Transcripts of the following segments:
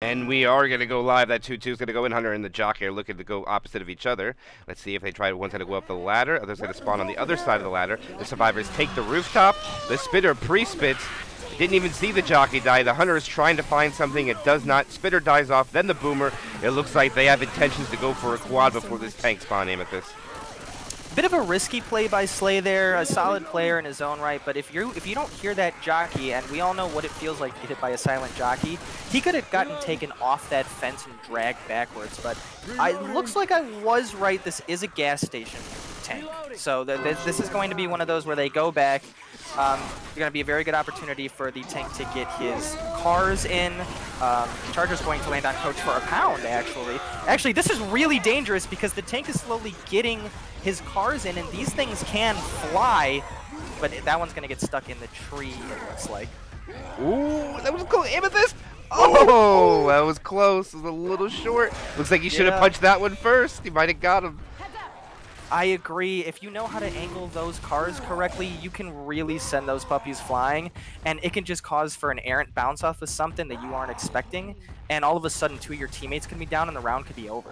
And we are going to go live. That 2-2 is going to go in. Hunter and the Jockey are looking to go opposite of each other. Let's see if they try. One's going to go up the ladder. Other's going to spawn on the other side of the ladder. The survivors take the rooftop. The Spitter pre-spits. Didn't even see the Jockey die. The Hunter is trying to find something. It does not. Spitter dies off. Then the Boomer. It looks like they have intentions to go for a quad before this tank spawn, Amethyst. Bit of a risky play by Slay there, a solid player in his own right, but if you don't hear that Jockey, and we all know what it feels like to get hit by a silent Jockey, he could have gotten taken off that fence and dragged backwards, but it looks like I was right. This is a gas station tank, so this is going to be one of those where they go back. It's going to be a very good opportunity for the tank to get his cars in. Charger's going to land on Coach for a pound, actually. Actually, this is really dangerous because the tank is slowly getting his cars in, and these things can fly, but that one's going to get stuck in the tree, it looks like. Ooh, that was close. Amethyst! Oh, that was close. It was a little short. Looks like he should have punched that one first. He might have got him. I agree. If you know how to angle those cars correctly, you can really send those puppies flying, and it can just cause for an errant bounce off of something that you aren't expecting, and all of a sudden two of your teammates can be down and the round could be over.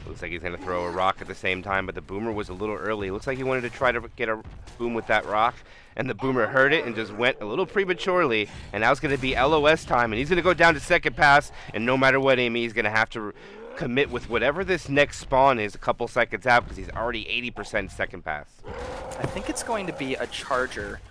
Looks like he's going to throw a rock at the same time, but the Boomer was a little early. Looks like he wanted to try to get a boom with that rock, and the Boomer heard it and just went a little prematurely, and now it's going to be LOS time, and he's going to go down to second pass, and no matter what, Amy, he's going to have to commit with whatever this next spawn is a couple seconds out because he's already 80% second pass. I think it's going to be a Charger.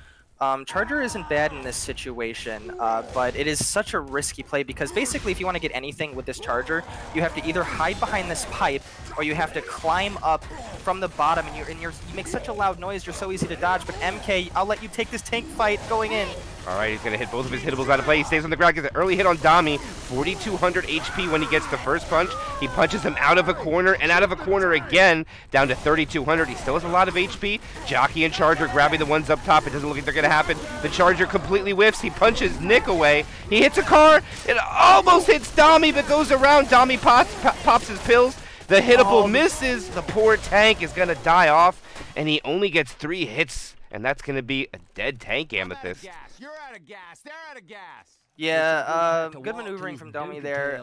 Charger isn't bad in this situation, but it is such a risky play because basically if you want to get anything with this Charger, you have to either hide behind this pipe or you have to climb up from the bottom, and you make such a loud noise, you're so easy to dodge. But MK, I'll let you take this tank fight going in. All right, he's going to hit both of his hittables out of play. He stays on the ground, gets an early hit on Dami. 4,200 HP when he gets the first punch. He punches him out of a corner and out of a corner again, down to 3,200. He still has a lot of HP. Jockey and Charger grabbing the ones up top. It doesn't look like they're going to happen. The Charger completely whiffs. He punches Nick away. He hits a car. It almost hits Dami, but goes around. Dami pops his pills. The hittable misses. The poor tank is going to die off, and he only gets 3 hits. And that's going to be a dead tank, Amethyst. You're out of gas. They're out of gas. Yeah, good maneuvering from Domi there.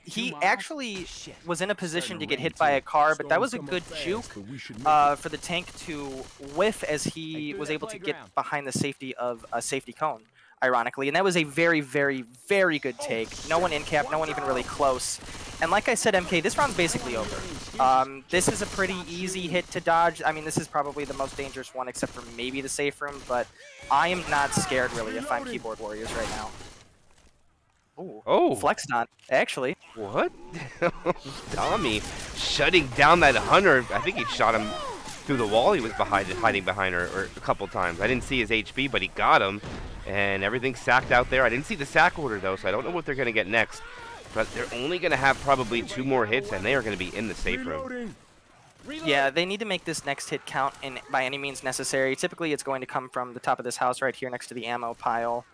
He actually was in a position to get hit by a car, but that was a good juke for the tank to whiff as he was able to get behind the safety of a safety cone, ironically. And that was a very, very, very good take. No one in cap, no one even really close. And like I said, MK, this round's basically over. This is a pretty easy hit to dodge. I mean, this is probably the most dangerous one except for maybe the safe room, but I am not scared really if I'm Keyboard Warriors right now. Ooh. Oh, Flex not, actually. What? Dami shutting down that Hunter. I think he shot him through the wall he was hiding behind or a couple times. I didn't see his HP, but he got him, and everything's sacked out there. I didn't see the sack order, though, so I don't know what they're going to get next. But they're only going to have probably 2 more hits, and they are going to be in the safe room. Yeah, they need to make this next hit count by any means necessary. Typically, it's going to come from the top of this house right here next to the ammo pile.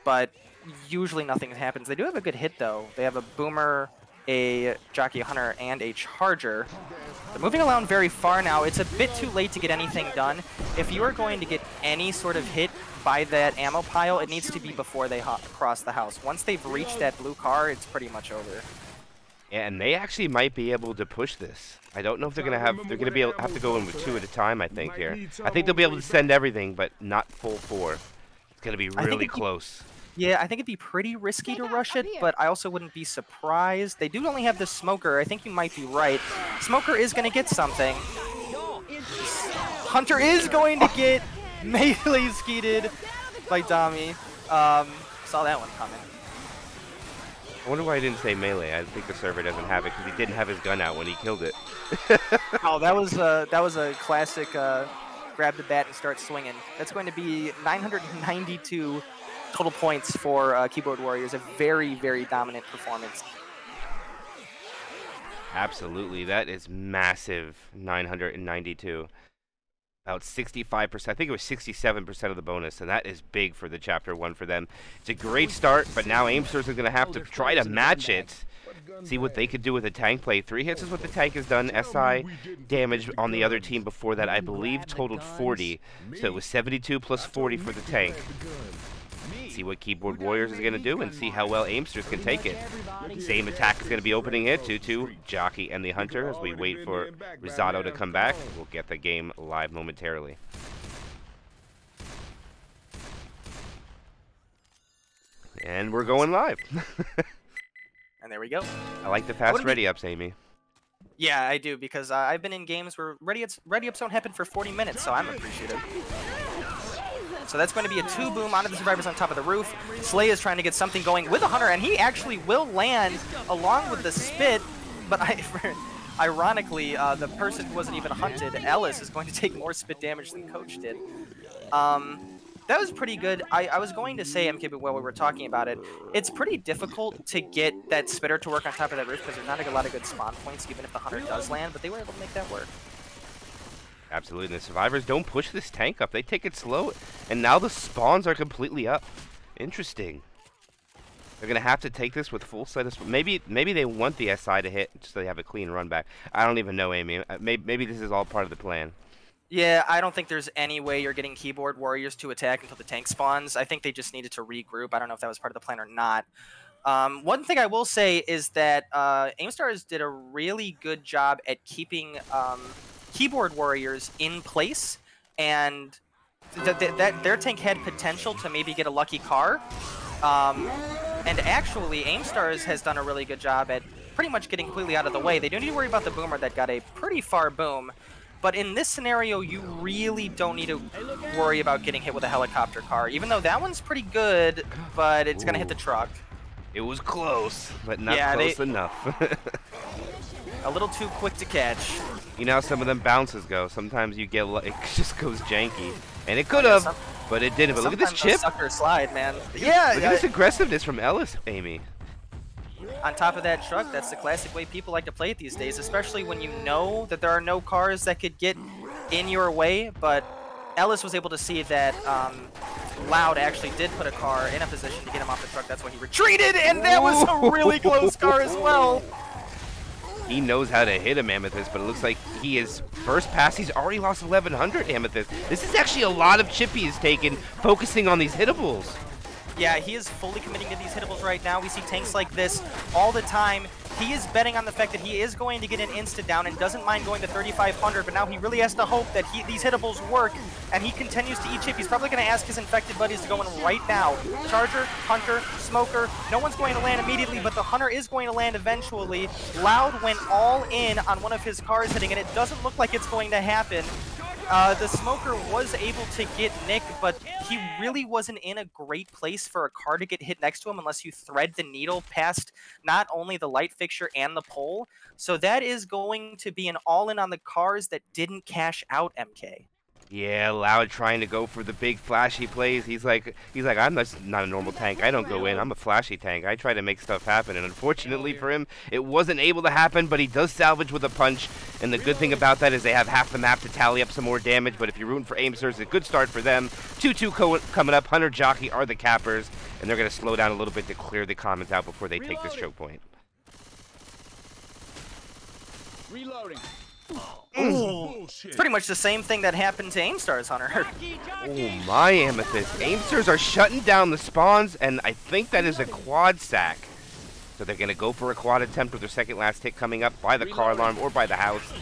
But usually nothing happens. They do have a good hit, though. They have a Boomer, a Jockey Hunter, and a Charger. They're moving around very far now. It's a bit too late to get anything done. If you are going to get any sort of hit by that ammo pile, it needs to be before they cross the house. Once they've reached that blue car, it's pretty much over. Yeah, and they actually might be able to push this. I don't know if they're going to have to go in with 2 at a time, I think, here. I think they'll be able to send everything, but not full 4. It's going to be really close. Yeah, I think it'd be pretty risky to rush it, but I also wouldn't be surprised. They do only have the Smoker. I think you might be right. Smoker is going to get something. Hunter is going to get melee skeeted by Dami. Saw that one coming. I wonder why I didn't say melee. I think the server doesn't have it because he didn't have his gun out when he killed it. Oh, that was a classic grab the bat and start swinging. That's going to be 992 total points for Keyboard Warriors. A very, very dominant performance. Absolutely. That is massive, 992. About 65%, I think it was 67% of the bonus, and that is big for the Chapter 1 for them. It's a great start, but now Aimsters are going to have to try to match it, see what they could do with a tank play. 3 hits is what the tank has done. SI damage on the other team before that, I believe, totaled 40. So it was 72 plus 40 for the tank. Let's see what Keyboard Warriors is going to do and see how well Aimsters can take it. Same attack is going to be opening it. 2-2, Jockey and the Hunter as we wait for Risotto to come back. We'll get the game live momentarily. And we're going live. And there we go. I like the fast ready-ups, Amy. Yeah, I do, because I've been in games where ready-ups don't happen for 40 minutes, so I'm appreciative. So that's going to be a 2-boom onto the survivors on top of the roof. Slay is trying to get something going with a Hunter, and he actually will land along with the spit, but ironically, the person who wasn't even hunted, Ellis, is going to take more spit damage than Coach did. That was pretty good. I was going to say, MK, but while we were talking about it, it's pretty difficult to get that spitter to work on top of that roof because there's not a lot of good spawn points, even if the Hunter does land, but they were able to make that work. Absolutely, and the survivors don't push this tank up. They take it slow, and now the spawns are completely up. Interesting. They're going to have to take this with full set of... Maybe they want the SI to hit just so they have a clean run back. I don't even know, Amy. Maybe this is all part of the plan. Yeah, I don't think there's any way you're getting Keyboard Warriors to attack until the tank spawns. I think they just needed to regroup. I don't know if that was part of the plan or not. One thing I will say is that Aimstars did a really good job at keeping Keyboard Warriors in place, and their tank had potential to maybe get a lucky car. And actually, Aimstars has done a really good job at pretty much getting completely out of the way. They don't need to worry about the boomer that got a pretty far boom. But in this scenario, you really don't need to worry about getting hit with a helicopter car, even though that one's pretty good, but it's going to hit the truck. It was close, but not close enough. A little too quick to catch. You know how some of them bounces go. Sometimes you get it just goes janky, and it could have, but it didn't. But look at this chip. Sucker slide, man. Yeah. Look at this aggressiveness from Ellis, Amy. On top of that truck, that's the classic way people like to play it these days, especially when you know that there are no cars that could get in your way. But Ellis was able to see that Loud actually did put a car in a position to get him off the truck. That's why he retreated, and that was a really close car as well. He knows how to hit him, Amethyst, but it looks like he is first pass. He's already lost 1,100, Amethyst. This is actually a lot of chip he has taken, focusing on these hittables. Yeah, he is fully committing to these hittables right now. We see tanks like this all the time. He is betting on the fact that he is going to get an insta down and doesn't mind going to 3,500, but now he really has to hope that these hittables work, and he continues to eat chip. He's probably going to ask his infected buddies to go in right now. Charger, Hunter, Smoker, no one's going to land immediately, but the Hunter is going to land eventually. Loud went all in on one of his cars hitting, and it doesn't look like it's going to happen. The Smoker was able to get Nick, but he really wasn't in a great place for a car to get hit next to him unless you thread the needle past not only the light fixture and the pole. So that is going to be an all-in on the cars that didn't cash out, MK. Yeah, Loud trying to go for the big flashy plays. He's like, I'm not a normal tank. I don't go in. I'm a flashy tank. I try to make stuff happen. And unfortunately for him, it wasn't able to happen, but he does salvage with a punch. And the good thing about that is they have half the map to tally up some more damage. But if you're rooting for Aimsters, it's a good start for them. 2-2 coming up. Hunter, Jockey are the cappers. And they're going to slow down a little bit to clear the comments out before they take this choke point. Reloading. It's pretty much the same thing that happened to Aimstars, Hunter. Oh my, Amethyst. Aimsters are shutting down the spawns, and I think that is a quad sack. So they're going to go for a quad attempt with their second last hit coming up by the car alarm or by the house.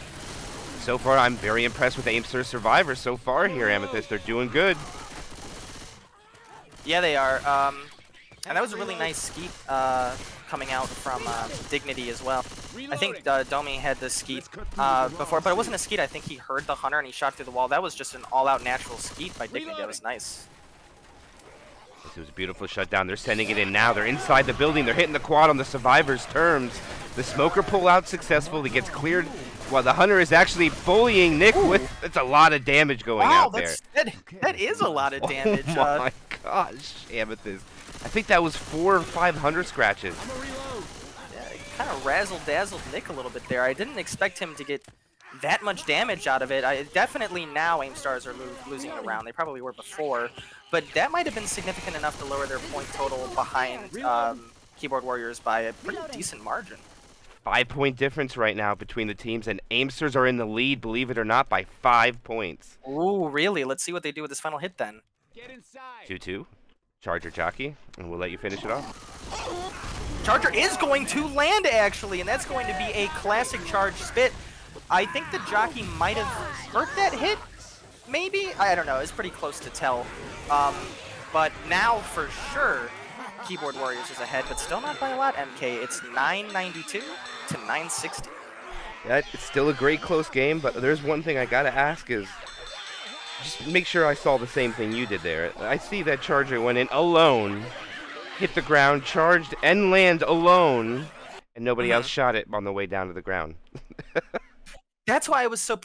So far, I'm very impressed with Aimsters survivors so far here, Amethyst. They're doing good. Yeah, they are. And that was a really nice skeet coming out from Dignity as well. I think Domi had the skeet before, but it wasn't a skeet. I think he heard the Hunter and he shot through the wall. That was just an all-out natural skeet by Dignity. That was nice. This was a beautiful shutdown. They're sending it in now. They're inside the building. They're hitting the quad on the survivors' terms. The Smoker pull-out successful. He gets cleared while the Hunter is actually bullying Nick with... That's a lot of damage going out there. That is a lot of damage. Oh my gosh, Amethyst. I think that was 400 or 500 scratches. Yeah, kind of razzle-dazzled Nick a little bit there. I didn't expect him to get that much damage out of it. Definitely now Aimstars are losing the round. They probably were before. But that might have been significant enough to lower their point total behind Keyboard Warriors by a pretty decent margin. 5-point difference right now between the teams, and Aimsters are in the lead, believe it or not, by 5 points. Ooh, really? Let's see what they do with this final hit then. Get inside. 2-2. Charger jockey, and we'll let you finish it off. Charger is going to land, actually, and that's going to be a classic charge spit. I think the jockey might have hurt that hit, maybe? I don't know, it's pretty close to tell. But now, for sure, Keyboard Warriors is ahead, but still not by a lot, MK. It's 992 to 960. Yeah, it's still a great close game, but there's one thing I gotta ask is, just make sure I saw the same thing you did there. I see that Charger went in alone, hit the ground, charged, and land alone, and nobody else shot it on the way down to the ground. That's why I was so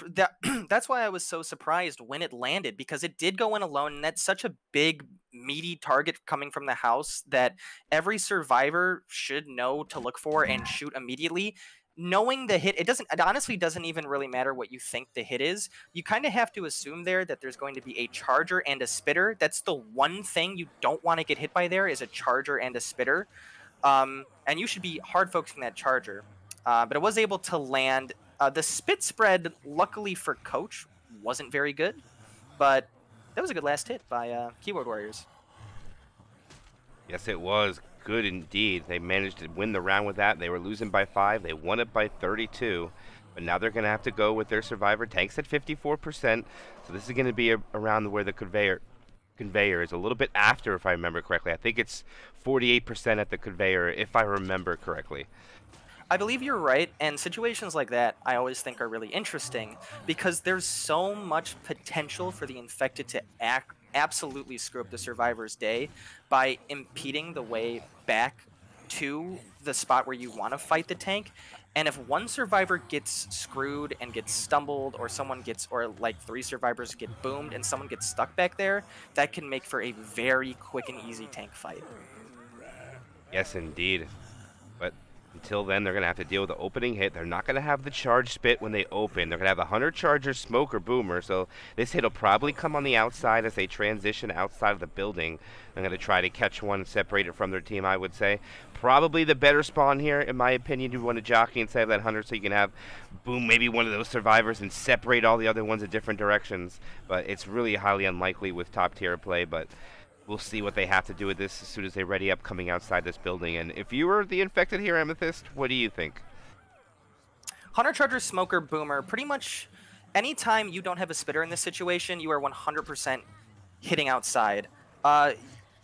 that's why I was so surprised when it landed, because it did go in alone, and that's such a big meaty target coming from the house that every survivor should know to look for and shoot immediately. Knowing the hit, it honestly doesn't even really matter what you think the hit is. You kind of have to assume there that there's going to be a charger and a spitter. That's the one thing you don't want to get hit by there, is a charger and a spitter. And you should be hard focusing that charger. But it was able to land. The spit spread, luckily for Coach, wasn't very good, but that was a good last hit by Keyboard Warriors. Yes, it was good indeed. They managed to win the round with that. They were losing by 5. They won it by 32, but now they're going to have to go with their survivor. Tanks at 54%, so this is going to be around where the conveyor is a little bit after, if I remember correctly. I think it's 48% at the conveyor, if I remember correctly. I believe you're right, and situations like that I always think are really interesting because there's so much potential for the infected to absolutely screw up the survivor's day by impeding the way back to the spot where you want to fight the tank. And if one survivor gets screwed and gets stumbled, or someone gets, or like 3 survivors get boomed and someone gets stuck back there, that can make for a very quick and easy tank fight. Yes, indeed. But until then, they're going to have to deal with the opening hit. They're not going to have the charge spit when they open. They're going to have the Hunter, Charger, Smoker, Boomer. So this hit will probably come on the outside as they transition outside of the building. They're going to try to catch one and separate it from their team, I would say. Probably the better spawn here, in my opinion. You want to jockey instead of that Hunter, so you can have Boom, maybe one of those survivors, and separate all the other ones in different directions. But it's really highly unlikely with top tier play, but we'll see what they have to do with this as soon as they ready up coming outside this building. And if you were the infected here, Amethyst, what do you think? Hunter, Charger, Smoker, Boomer, pretty much anytime you don't have a spitter in this situation, you are 100% hitting outside.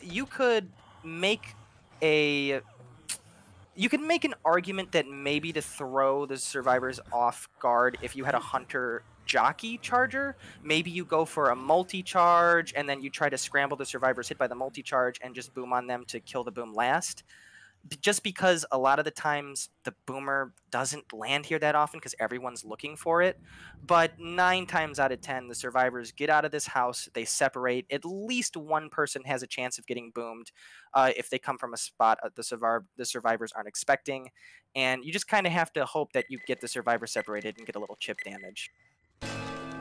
You could make an argument that maybe to throw the survivors off guard, if you had a Hunter jockey charger, maybe you go for a multi-charge and then you try to scramble the survivors hit by the multi-charge and just boom on them to kill the boom last. Just because a lot of the times the boomer doesn't land here that often because everyone's looking for it. But 9 times out of 10, the survivors get out of this house, they separate. At least one person has a chance of getting boomed if they come from a spot the survivors aren't expecting. And you just kind of have to hope that you get the survivor separated and get a little chip damage.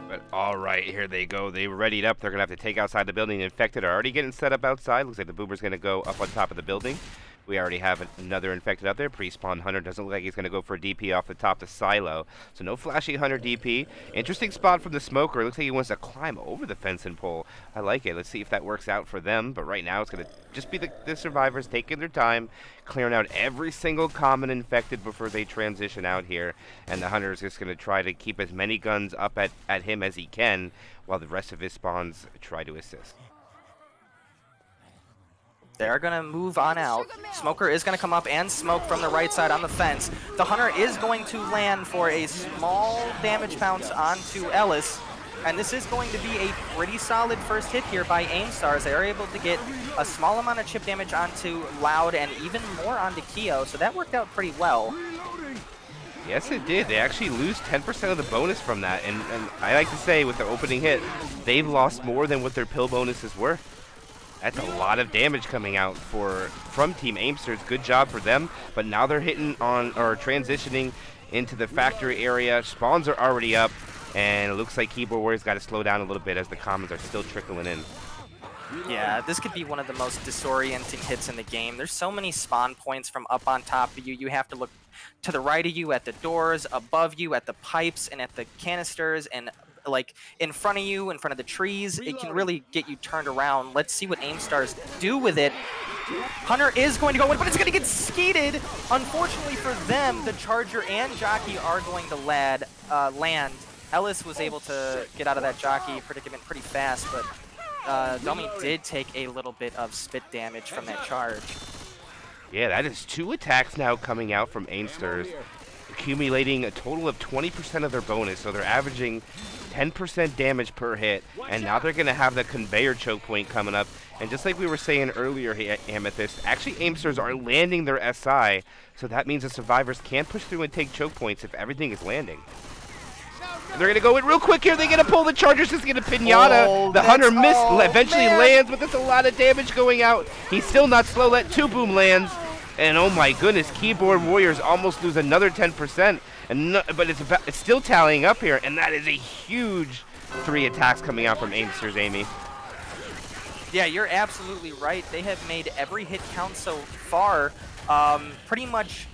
But all right, here they go. They readied up. They're going to have to take outside the building. The infected are already getting set up outside. Looks like the boomer's going to go up on top of the building. We already have another infected out there. Pre-spawn Hunter doesn't look like he's going to go for a DP off the top to Silo. So no flashy Hunter DP. Interesting spot from the Smoker. It looks like he wants to climb over the fence and pull. I like it. Let's see if that works out for them. But right now it's going to just be the survivors taking their time, clearing out every single common infected before they transition out here. And the Hunter is just going to try to keep as many guns up at him as he can while the rest of his spawns try to assist. They're going to move on out. Smoker is going to come up and smoke from the right side on the fence. The Hunter is going to land for a small damage pounce onto Ellis. And this is going to be a pretty solid first hit here by Aimstars. They are able to get a small amount of chip damage onto Loud and even more onto Keo. So that worked out pretty well. Yes, it did. They actually lose 10% of the bonus from that. And I like to say with their opening hit, they've lost more than what their pill bonuses were. That's a lot of damage coming out from Team Aimsters. Good job for them. But now they're hitting on or transitioning into the factory area. Spawns are already up, and it looks like Keyboard Warriors got to slow down a little bit as the commons are still trickling in. Yeah, this could be one of the most disorienting hits in the game. There's so many spawn points from up on top of you. You have to look to the right of you at the doors, above you at the pipes and at the canisters, and like in front of you, in front of the trees. It can really get you turned around. Let's see what Aimstars do with it. Hunter is going to go in, but it's going to get skeeted. Unfortunately for them, the Charger and Jockey are going to land. Ellis was able to get out of that Jockey predicament pretty fast, but Dummy did take a little bit of spit damage from that charge. Yeah, that is 2 attacks now coming out from Aimstars, accumulating a total of 20% of their bonus, so they're averaging 10% damage per hit, and now they're going to have the conveyor choke point coming up. And just like we were saying earlier, Amethyst, actually Aimstars are landing their SI, so that means the survivors can't push through and take choke points if everything is landing. They're going to go in real quick here. They're going to pull the Chargers. Just going to pinata. Oh, the Hunter missed, eventually lands, but there's a lot of damage going out. He's still not slow. Let 2 boom lands. And oh my goodness, Keyboard Warriors almost lose another 10%. And no, but it's still tallying up here. And that is a huge 3 attacks coming out from Aimstars, Amy. Yeah, you're absolutely right. They have made every hit count so far. Pretty much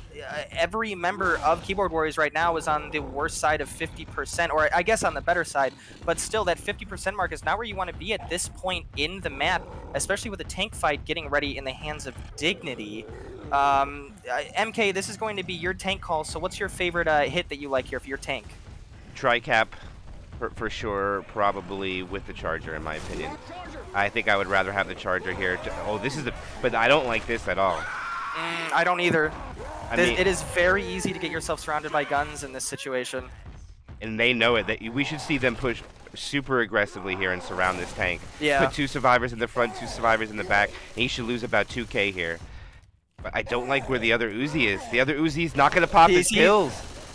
every member of Keyboard Warriors right now is on the worst side of 50%, or I guess on the better side, but still that 50% mark is not where you want to be at this point in the map, especially with a tank fight getting ready in the hands of Dignity. MK, this is going to be your tank call, so what's your favorite hit that you like here for your tank? Tricap, for sure, probably with the Charger, in my opinion. I think I would rather have the Charger here. Oh, this is but I don't like this at all. I don't either. I mean, it is very easy to get yourself surrounded by guns in this situation. And they know it. We should see them push super aggressively here and surround this tank. Yeah. Put 2 survivors in the front, 2 survivors in the back, and he should lose about 2k here. But I don't like where the other Uzi is. The other Uzi's not going to pop his kills.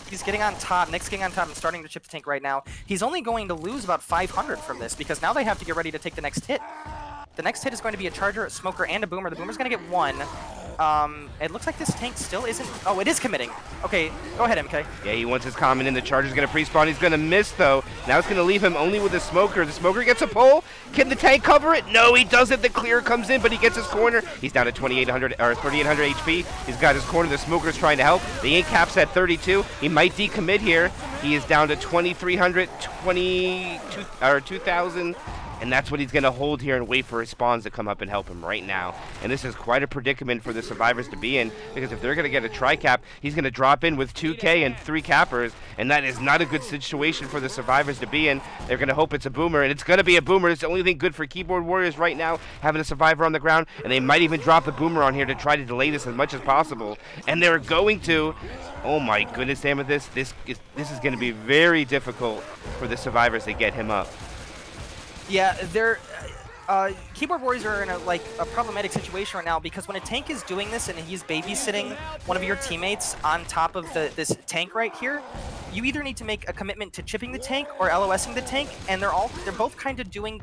He's getting on top. Nick's getting on top and starting to chip the tank right now. He's only going to lose about 500 from this because now they have to get ready to take the next hit. The next hit is going to be a Charger, a Smoker, and a Boomer. The Boomer's going to get 1. It looks like this tank still isn't... Oh, it is committing. Okay, go ahead, MK. Yeah, he wants his common in. The Charger's going to pre-spawn. He's going to miss, though. Now it's going to leave him only with the Smoker. The Smoker gets a pull. Can the tank cover it? No, he doesn't. The clear comes in, but he gets his corner. He's down to 2,800 or 3,800 HP. He's got his corner. The Smoker's trying to help. The ink cap's at 32. He might decommit here. He is down to 2,300, 2,000. And that's what he's going to hold here and wait for his spawns to come up and help him right now. And this is quite a predicament for the survivors to be in, because if they're going to get a tri-cap, he's going to drop in with 2k and 3 cappers, and that is not a good situation for the survivors to be in. They're going to hope it's a Boomer, and it's going to be a Boomer. It's the only thing good for Keyboard Warriors right now, having a survivor on the ground, and they might even drop the Boomer on here to try to delay this as much as possible. And they're going to. Oh my goodness, Amethyst, this is going to be very difficult for the survivors to get him up. Yeah, they're Keyboard Warriors are in a problematic situation right now, because when a tank is doing this and he's babysitting one of your teammates on top of this tank right here, you either need to make a commitment to chipping the tank or LOSing the tank, and they're both kind of doing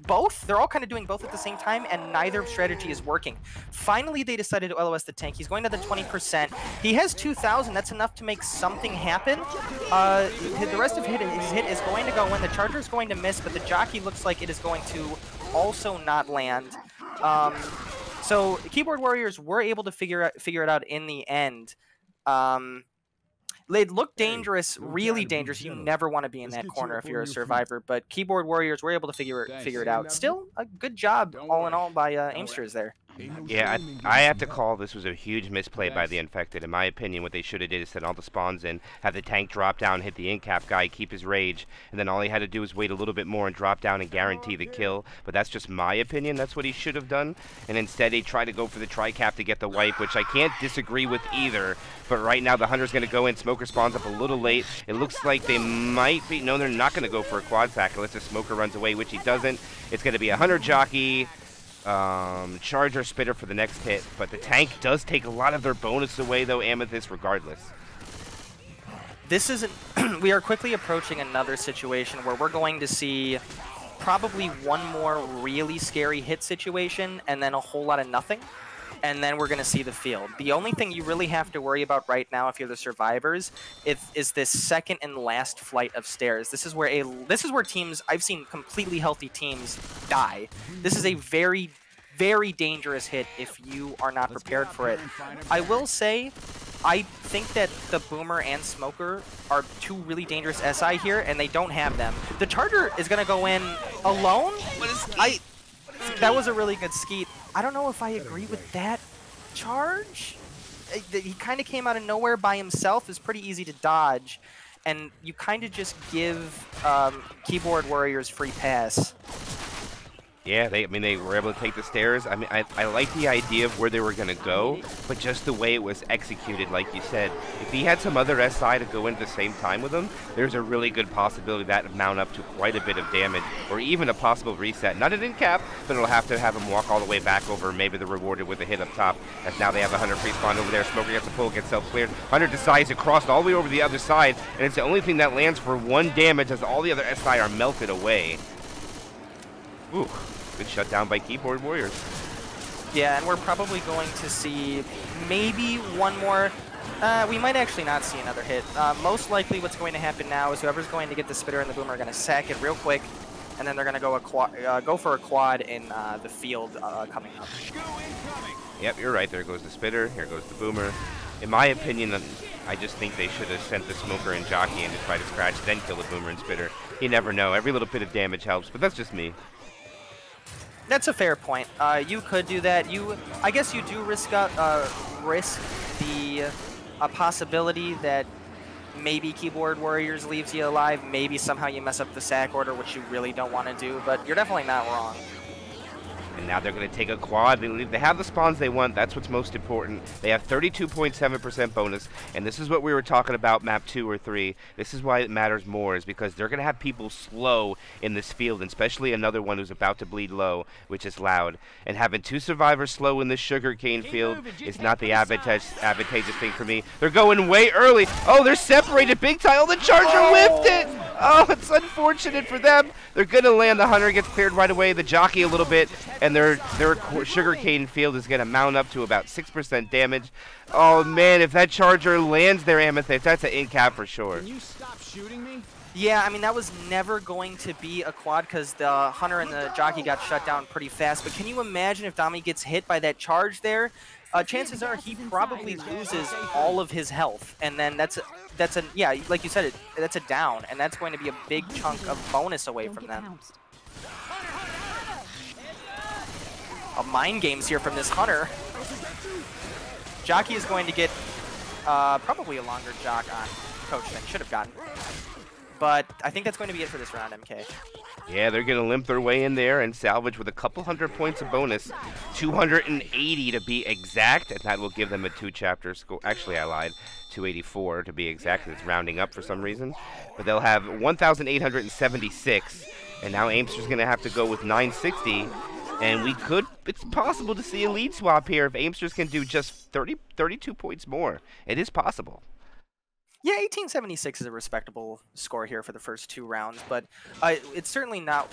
both. They're all kind of doing both at the same time, and neither strategy is working. Finally, they decided to LOS the tank. He's going to the 20%. He has 2,000. That's enough to make something happen. The rest of his hit is going to go in. The Charger is going to miss, but the Jockey looks like it is going to also not land. So Keyboard Warriors were able to figure it out in the end. They look dangerous, really dangerous. You never want to be in that corner if you're a survivor, but Keyboard Warriors were able to figure it out. Still, a good job, all in all, by Aimstars there. Yeah, I have to call this was a huge misplay by the Infected. In my opinion, what they should have did is send all the spawns in, have the tank drop down, hit the incap guy, keep his rage, and then all he had to do was wait a little bit more and drop down and guarantee the kill. But that's just my opinion. That's what he should have done. And instead, they tried to go for the tri-cap to get the wipe, which I can't disagree with either. But right now, the Hunter's going to go in. Smoker spawns up a little late. It looks like they might be... No, they're not going to go for a quad sack unless the Smoker runs away, which he doesn't. It's going to be a Hunter Jockey... Charger Spitter for the next hit, but the tank does take a lot of their bonus away, though, Amethyst, regardless. This isn't... We are quickly approaching another situation where we're going to see probably one more really scary hit situation and then a whole lot of nothing, and then we're going to see the field. The only thing you really have to worry about right now, if you're the survivors, is this second and last flight of stairs. This is where teams, I've seen completely healthy teams die. This is a very, very dangerous hit if you are not prepared for it. I will say I think that the Boomer and Smoker are two really dangerous SI here, and they don't have them. The Charger is going to go in alone. That was a really good skeet. I don't know if I agree with that charge. He kind of came out of nowhere by himself. It's pretty easy to dodge, and you kind of just give Keyboard Warriors free pass. Yeah, I mean, they were able to take the stairs. I mean, I like the idea of where they were going to go, but just the way it was executed, like you said. If he had some other SI to go in at the same time with him, there's a really good possibility that would mount up to quite a bit of damage, or even a possible reset. Not an in-cap, but it'll have to have him walk all the way back over. Maybe they're rewarded with a hit up top, as now they have a Hunter free spawn over there. Smoker gets the pull, gets self-cleared. Hunter decides to cross all the way over the other side, and it's the only thing that lands for 1 damage as all the other SI are melted away. Ooh. Good shutdown by Keyboard Warriors. Yeah, and we're probably going to see maybe one more. We might actually not see another hit. Most likely what's going to happen now is whoever's going to get the Spitter and the Boomer are going to sack it real quick, and then they're going to go for a quad in the field coming up. Yep, you're right. There goes the Spitter. Here goes the Boomer. In my opinion, I just think they should have sent the Smoker and Jockey in to try to scratch, then kill the Boomer and Spitter. You never know. Every little bit of damage helps, but that's just me. That's a fair point. You could do that. I guess you do risk the possibility that maybe Keyboard Warriors leaves you alive. Maybe somehow you mess up the sack order, which you really don't want to do. But you're definitely not wrong. And now they're going to take a quad. They have the spawns they want. That's what's most important. They have 32.7% bonus. And this is what we were talking about map 2 or 3. This is why it matters more, is because they're going to have people slow in this field, and especially another one who's about to bleed low, which is Loud. And having 2 survivors slow in this sugarcane field is not the advantageous thing for me. They're going way early. Oh, they're separated big time. Oh, the Charger whiffed it. Oh, it's unfortunate for them. They're going to land. The Hunter gets cleared right away. The Jockey a little bit. And their sugarcane field is going to mount up to about 6% damage. Oh, man, if that Charger lands their Amethyst, that's an in-cap for sure. Can you stop shooting me? Yeah, I mean, that was never going to be a quad because the Hunter and the Jockey got shut down pretty fast. But can you imagine if Dami gets hit by that charge there? Chances are he probably loses all of his health. And then yeah, like you said, that's a down. And that's going to be a big chunk of bonus away from them. Mind games here from this Hunter. Jockey is going to get probably a longer jock on Coach than should have gotten. But I think that's going to be it for this round, MK. Yeah, they're going to limp their way in there and salvage with a couple hundred points of bonus. 280 to be exact, and that will give them a 2-chapter score. Actually, I lied. 284 to be exact, it's rounding up for some reason. But they'll have 1,876, and now Aimster's going to have to go with 960. And it's possible to see a lead swap here if Aimsters can do just 32 points more. It is possible. Yeah, 1876 is a respectable score here for the first 2 rounds, but it's certainly not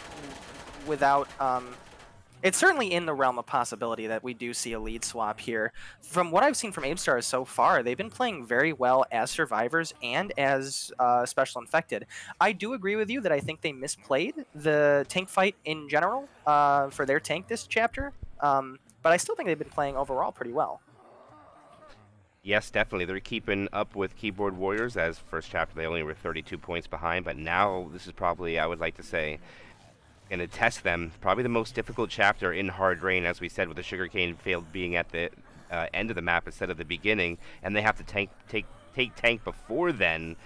without... it's certainly in the realm of possibility that we do see a lead swap here. From what I've seen from Aimstars so far, they've been playing very well as survivors and as special infected. I do agree with you that I think they misplayed the tank fight in general for their tank this chapter, but I still think they've been playing overall pretty well. Yes, definitely. They're keeping up with Keyboard Warriors, as first chapter they only were 32 points behind, but now this is probably, I would like to say, going to test them. Probably the most difficult chapter in Hard Rain, as we said, with the sugarcane field being at the end of the map instead of the beginning, and they have to take tank before then.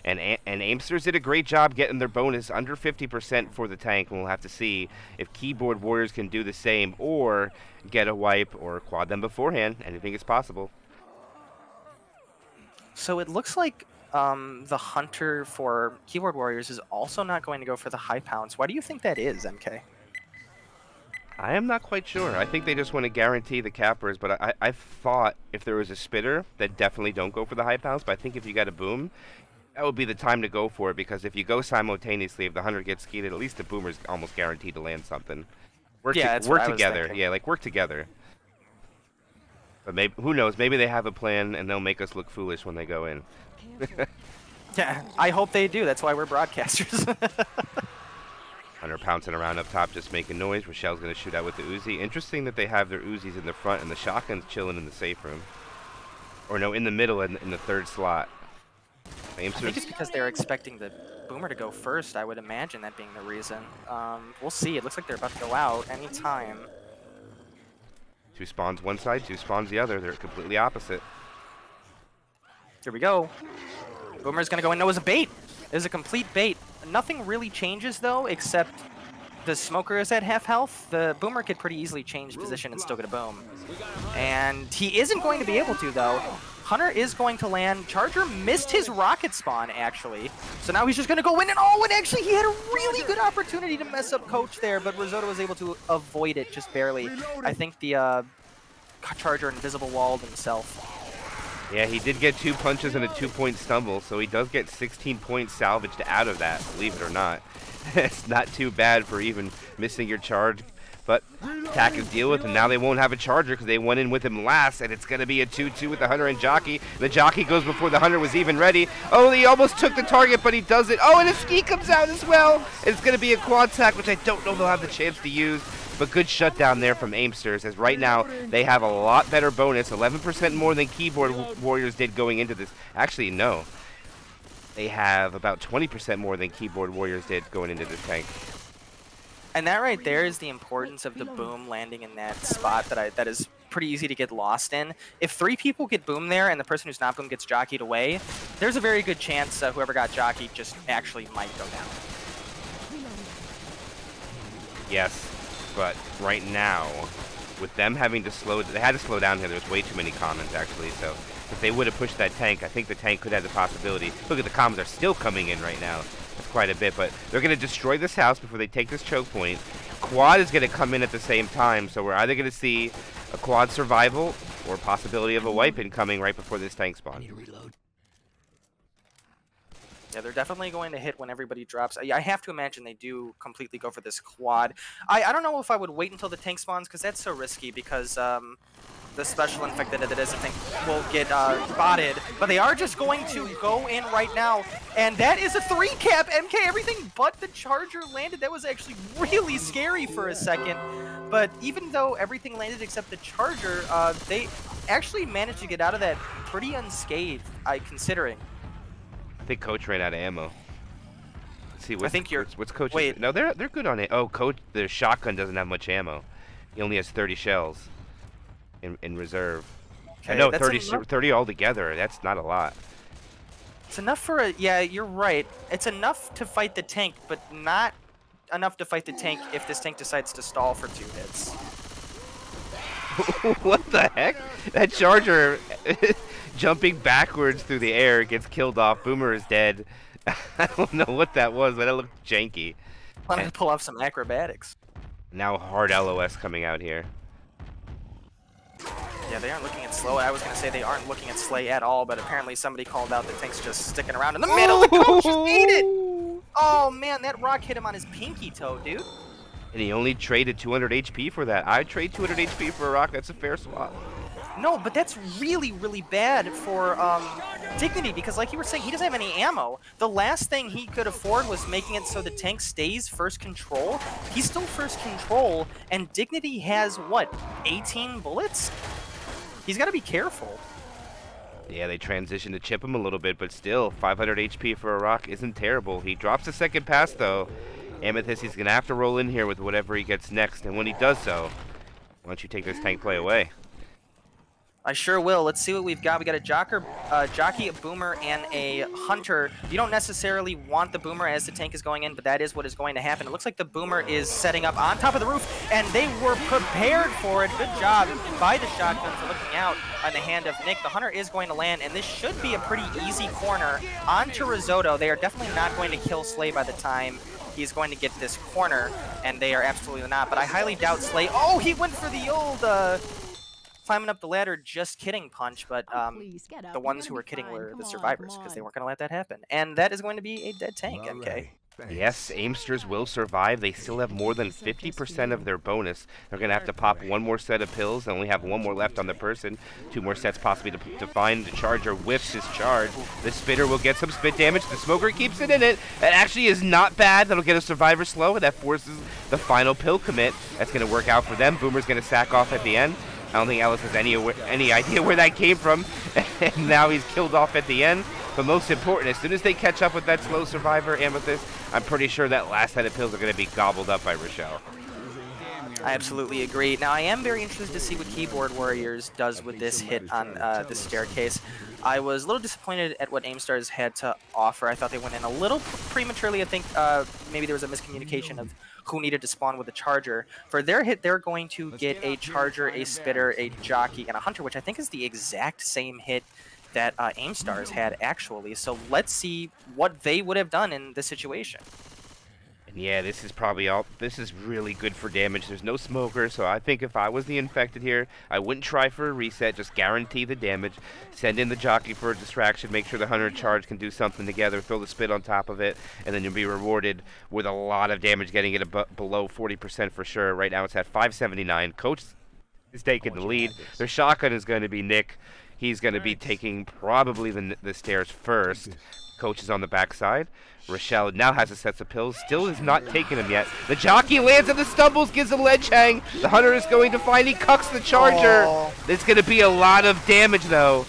And Aimsters did a great job getting their bonus under 50% for the tank, and we'll have to see if Keyboard Warriors can do the same or get a wipe or quad them beforehand. Anything is possible. So it looks like the Hunter for Keyboard Warriors is also not going to go for the high pounds. Why do you think that is, MK? I am not quite sure. I think they just want to guarantee the cappers, but I thought if there was a Spitter, that definitely don't go for the high pounds, but I think if you got a Boom, that would be the time to go for it, because if you go simultaneously, if the Hunter gets skeeted, at least the Boomer's almost guaranteed to land something. Work together. Yeah, like work together. But maybe, who knows, maybe they have a plan and they'll make us look foolish when they go in. Yeah, I hope they do. That's why we're broadcasters. Hunter pouncing around up top, just making noise. Rochelle's going to shoot out with the Uzi. Interesting that they have their Uzis in the front and the shotgun's chilling in the safe room. Or no, in the middle in the third slot. I think it's because they're expecting the Boomer to go first. I would imagine that being the reason. We'll see. It looks like they're about to go out any time. 2 spawns one side, 2 spawns the other. They're completely opposite. Here we go. Boomer's gonna go in. No, it was a bait. It was a complete bait. Nothing really changes though, except the smoker is at half health. The Boomer could pretty easily change position and still get a boom. And he isn't going to be able to though. Hunter is going to land. Charger missed his rocket spawn, actually. So now he's just going to go in and and actually he had a really good opportunity to mess up Coach there, but Risotto was able to avoid it just barely. I think the Charger invisible walled himself. Yeah, he did get 2 punches and a 2-point stumble, so he does get 16 points salvaged out of that, believe it or not. It's not too bad for even missing your charge. But attackers deal with him. Now they won't have a Charger because they went in with him last, and it's going to be a 2-2 with the Hunter and Jockey. The Jockey goes before the Hunter was even ready. Oh, he almost took the target, but he does it. Oh, and his ski comes out as well. It's going to be a quad sack, which I don't know they'll have the chance to use. But good shutdown there from Aimsters, as right now they have a lot better bonus, 11% more than Keyboard Warriors did going into this. Actually, no. They have about 20% more than Keyboard Warriors did going into this tank. And that right there is the importance of the boom landing in that spot that is pretty easy to get lost in. If 3 people get boom there and the person who's not boom gets jockeyed away, there's a very good chance whoever got jockeyed just actually might go down. Yes, but right now, with them having to they had to slow down here. There's way too many commons actually, so if they would have pushed that tank, I think the tank could have the possibility. Look at the commons are still coming in right now. That's quite a bit, but they're going to destroy this house before they take this choke point. Quad is going to come in at the same time, so we're either going to see a quad survival or possibility of a wipe incoming right before this tank spawn. Yeah, they're definitely going to hit when everybody drops. I have to imagine they do completely go for this quad. I don't know if I would wait until the tank spawns, because that's so risky, because the special infected that is, I think, will get botted. But they are just going to go in right now. And that is a 3-cap. MK, everything but the Charger landed. That was actually really scary for a second. But even though everything landed except the Charger, they actually managed to get out of that pretty unscathed, considering. I think Coach ran out of ammo. Let's see, what's Coach? Wait. No, they're good on it. Oh, Coach, the shotgun doesn't have much ammo. He only has 30 shells in reserve. Okay, I know 30 altogether. That's not a lot. It's enough for a, yeah, you're right. It's enough to fight the tank, but not enough to fight the tank if this tank decides to stall for 2 hits. What the heck? That Charger jumping backwards through the air gets killed off. Boomer is dead. I don't know what that was, but it looked janky. Wanted to pull off some acrobatics. Now hard LOS coming out here. Yeah, they aren't looking at slow. I was going to say they aren't looking at Slay at all, but apparently somebody called out the tank's just sticking around in the middle. The coach just ate it! Oh, man, that rock hit him on his pinky toe, dude. And he only traded 200 HP for that. I'd trade 200 HP for a rock. That's a fair swap. No, but that's really, really bad for Dignity, because like you were saying, he doesn't have any ammo. The last thing he could afford was making it so the tank stays first control. He's still first control, and Dignity has, what, 18 bullets? He's got to be careful. Yeah, they transitioned to chip him a little bit, but still, 500 HP for a rock isn't terrible. He drops a second pass, though. Amethyst, he's going to have to roll in here with whatever he gets next, and when he does so, why don't you take this tank play away? I sure will. Let's see what we've got. We got a Jockey, a Boomer, and a Hunter. You don't necessarily want the Boomer as the tank is going in, but that is what is going to happen. It looks like the Boomer is setting up on top of the roof, and they were prepared for it. Good job by the shotgun for looking out on the hand of Nick. The Hunter is going to land, and this should be a pretty easy corner onto Risotto. They are definitely not going to kill Slay by the time he's going to get this corner, and they are absolutely not. But I highly doubt Slay. Oh, he went for the old climbing up the ladder, just kidding punch, but the ones who were kidding were the survivors, because they weren't going to let that happen. And that is going to be a dead tank, MK. Yes, Aimsters will survive. They still have more than 50% of their bonus. They're going to have to pop 1 more set of pills. They only have 1 more left on the person. 2 more sets possibly to find. The Charger whiffs his charge. The Spitter will get some spit damage. The Smoker keeps it in it. That actually is not bad. That'll get a survivor slow, and that forces the final pill commit. That's going to work out for them. Boomer's going to sack off at the end. I don't think Ellis has any idea where that came from, and now he's killed off at the end. But most important, as soon as they catch up with that slow survivor, Amethyst, I'm pretty sure that last set of pills are going to be gobbled up by Rochelle. I absolutely agree. Now, I am very interested to see what Keyboard Warriors does with this hit on this staircase. I was a little disappointed at what Aimstars had to offer. I thought they went in a little prematurely. I think maybe there was a miscommunication of who needed to spawn with a charger. For their hit, they're going to get a charger, a spitter, a jockey, and a hunter, which I think is the exact same hit that Aimstars had, actually. So let's see what they would have done in this situation. Yeah, this is probably all. This is really good for damage. There's no smoker, so I think if I was the infected here, I wouldn't try for a reset. Just guarantee the damage. Send in the jockey for a distraction. Make sure the hunter charge can do something together. Throw the spit on top of it, and then you'll be rewarded with a lot of damage, getting it below 40% for sure. Right now it's at 579. Coach is taking the lead. Their shotgun is going to be Nick. He's going to be taking probably the stairs first. Coach is on the backside. Rochelle now has a set of pills. Still has not taken him yet. The jockey lands and the stumbles, gives a ledge hang. The hunter is going to find. He cucks the charger. There's going to be a lot of damage, though.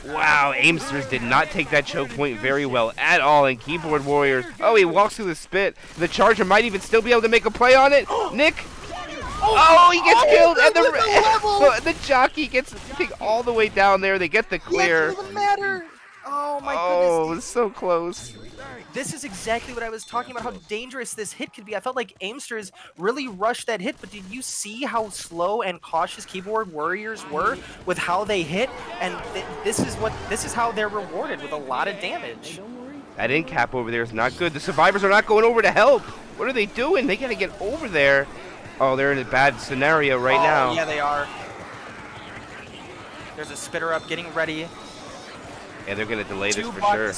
Wow, Aimsters did not take that choke point very well at all. And Keyboard Warriors, oh, he walks through the spit. The charger might even still be able to make a play on it. Nick. Oh, he gets killed, and the jockey gets all the way down there. They get the clear. It doesn't matter. Oh my goodness. Oh, it's so close. This is exactly what I was talking about, how dangerous this hit could be. I felt like Aimsters really rushed that hit, but did you see how slow and cautious Keyboard Warriors were with how they hit? And this is how they're rewarded, with a lot of damage. That end cap over there is not good. The survivors are not going over to help. What are they doing? They gotta get over there. Oh, they're in a bad scenario right now. Yeah, they are. There's a spitter up, getting ready. Yeah, they're gonna delay this for sure.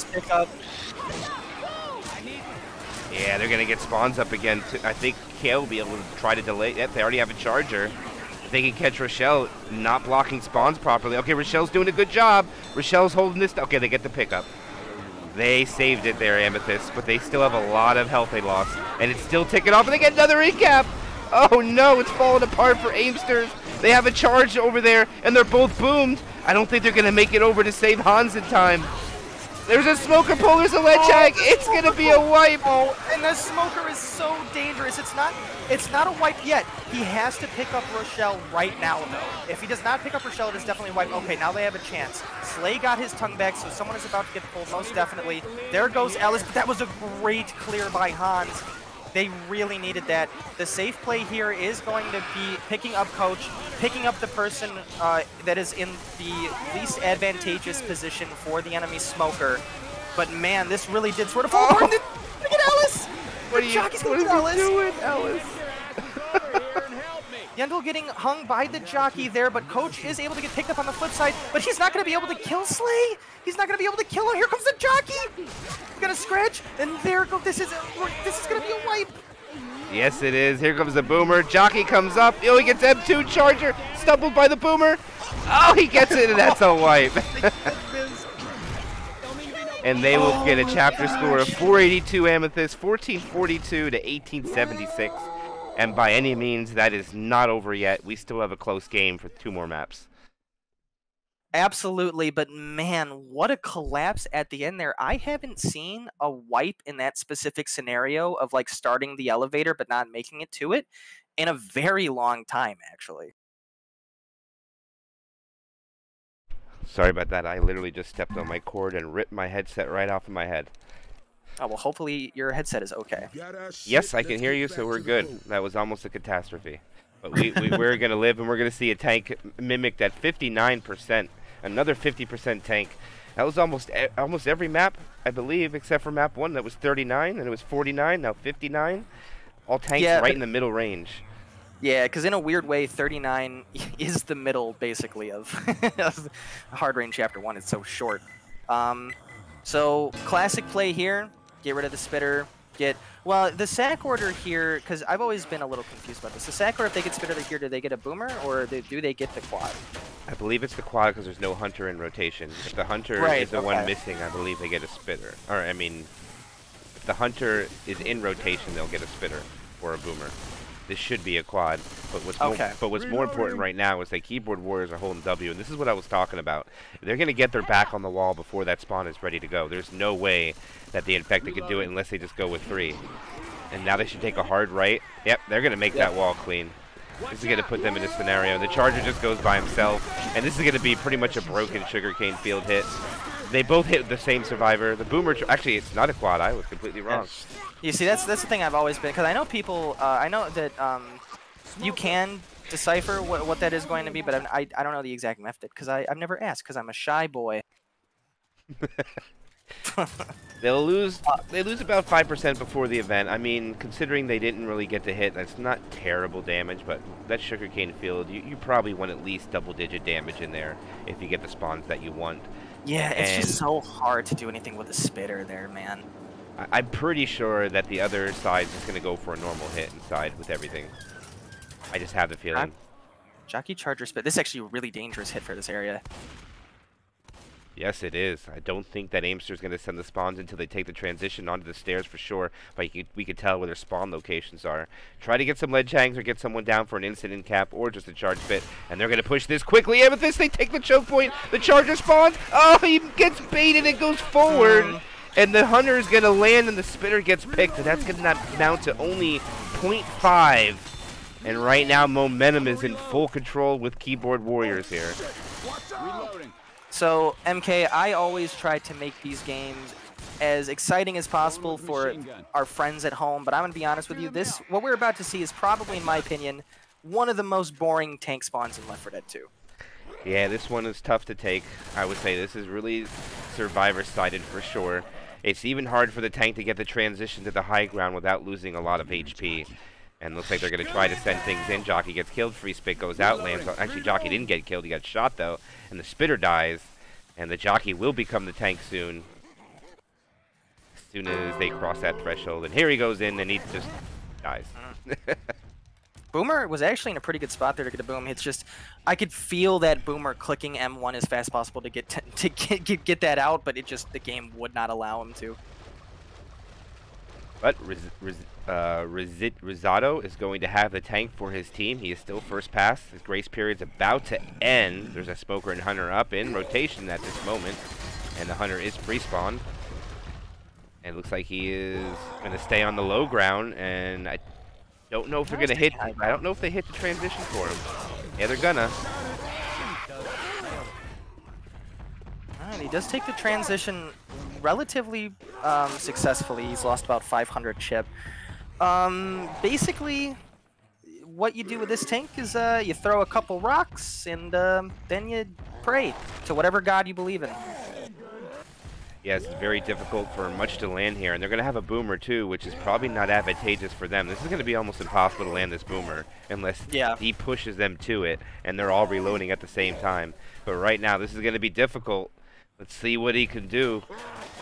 Yeah, they're gonna get spawns up again. I think Kale will be able to try to delay. Yep, they already have a charger. If they can catch Rochelle not blocking spawns properly. Okay, Rochelle's doing a good job. Rochelle's holding this. Okay, they get the pickup. They saved it there, Amethyst, but they still have a lot of health they lost. And it's still ticking off, and they get another recap. Oh no, it's falling apart for Aimsters. They have a charge over there, and they're both boomed. I don't think they're gonna make it over to save Hans in time. There's a smoker pull, there's a ledge hang. It's gonna be a wipe. Oh, and the smoker is so dangerous. It's not a wipe yet. He has to pick up Rochelle right now, though. If he does not pick up Rochelle, it is definitely a wipe. Okay, now they have a chance. Slay got his tongue back, so someone is about to get pulled, most definitely. There goes Ellis, but that was a great clear by Hans. They really needed that. The safe play here is going to be picking up Coach, picking up the person that is in the least advantageous position for the enemy smoker. But man, this really did sort of fall apart. Look at Ellis! What is he doing, Ellis? Yendel getting hung by the jockey there, but Coach is able to get picked up on the flip side, but he's not going to be able to kill Slay. He's not going to be able to kill him. Here comes the jockey. He's going to scratch, and there goes. This is going to be a wipe. Yes, it is. Here comes the boomer. Jockey comes up. Oh, he gets M2 charger. Stumbled by the boomer. Oh, he gets it, and that's a wipe. And they will get a chapter score of 482 Amethyst, 1442 to 1876. And by any means, that is not over yet. We still have a close game for 2 more maps. Absolutely, but man, what a collapse at the end there. I haven't seen a wipe in that specific scenario of like starting the elevator but not making it to it in a very long time, actually. Sorry about that. I literally just stepped on my cord and ripped my headset right off of my head. Oh, well, hopefully your headset is okay. Yes, I can hear you, so we're good. That was almost a catastrophe. But we're going to live, and we're going to see a tank mimicked at 59%. Another 50% tank. That was almost every map, I believe, except for map 1. That was 39, and it was 49, now 59. All tanks right in the middle range. Yeah, because in a weird way, 39 is the middle, basically, of Hard Range Chapter 1. It's so short. So, classic play here. Get rid of the spitter. Well, the sack order here, because I've always been a little confused about this. The sack order, if they get spitter here, do they get a boomer, or do they get the quad? I believe it's the quad because there's no hunter in rotation. If the hunter is the one missing, I believe they get a spitter. Or, I mean, if the hunter is in rotation, they'll get a spitter or a boomer. this should be a quad. But what's more important right now is that keyboard warriors are holding W, and this is what I was talking about. They're going to get their back on the wall before that spawn is ready to go. There's no way that the Infected could do it unless they just go with 3. And now they should take a hard right. Yep, they're going to make that wall clean. This is going to put them in a scenario. The Charger just goes by himself, and this is going to be pretty much a broken sugarcane field hit. They both hit the same survivor. The Boomer, actually, it's not a quad. I was completely wrong. You see, that's the thing I've always been, because I know people, I know that you can decipher what that is going to be, but I don't know the exact method, because I've never asked, because I'm a shy boy. They lose about 5% before the event. I mean, considering they didn't really get to hit, that's not terrible damage, but that sugarcane field, you probably want at least double-digit damage in there if you get the spawns that you want. Yeah, it's just so hard to do anything with a spitter there, man. I'm pretty sure that the other side is going to go for a normal hit inside with everything. I just have the feeling. Jockey Charger Spit. This is actually a really dangerous hit for this area. Yes, it is. I don't think that Aimster's going to send the spawns until they take the transition onto the stairs for sure, but we could tell where their spawn locations are. Try to get some ledge hangs or get someone down for an instant in cap or just a charge bit, and they're going to push this quickly. Amethyst, they take the choke point. The Charger spawns. Oh, he gets baited and goes forward, and the Hunter is going to land and the Spitter gets picked, and that's going to amount to only 0.5. And right now, momentum is in full control with keyboard warriors here. Reloading. So, MK, I always try to make these games as exciting as possible for our friends at home, but I'm going to be honest with you, what we're about to see is probably, in my opinion, one of the most boring tank spawns in Left 4 Dead 2. Yeah, this one is tough to take. I would say this is really survivor-sided for sure. It's even hard for the tank to get the transition to the high ground without losing a lot of HP. And looks like they're going to try to send things in. Jockey gets killed. Free Spit goes out. Lands. Actually, Jockey didn't get killed. He got shot, though. And the Spitter dies. And the Jockey will become the tank soon. As soon as they cross that threshold. And here he goes in, and he just dies. Boomer was actually in a pretty good spot there to get a boom. It's just, I could feel that Boomer clicking M1 as fast as possible to get that out, but the game would not allow him to. But Risotto is going to have the tank for his team. He is still first pass. His grace period's about to end. There's a Smoker and Hunter up in rotation at this moment. And the Hunter is pre-spawned. And it looks like he is going to stay on the low ground. And I don't know if they're going to hit. I don't know if they hit the transition for him. Yeah, they're gonna. Alright, he does take the transition relatively successfully. He's lost about 500 chip. Basically, what you do with this tank is you throw a couple rocks and then you pray to whatever god you believe in. Yes, it's very difficult for much to land here, and they're going to have a Boomer too, which is probably not advantageous for them. This is going to be almost impossible to land this Boomer unless he pushes them to it, and they're all reloading at the same time. But right now, this is going to be difficult. Let's see what he can do.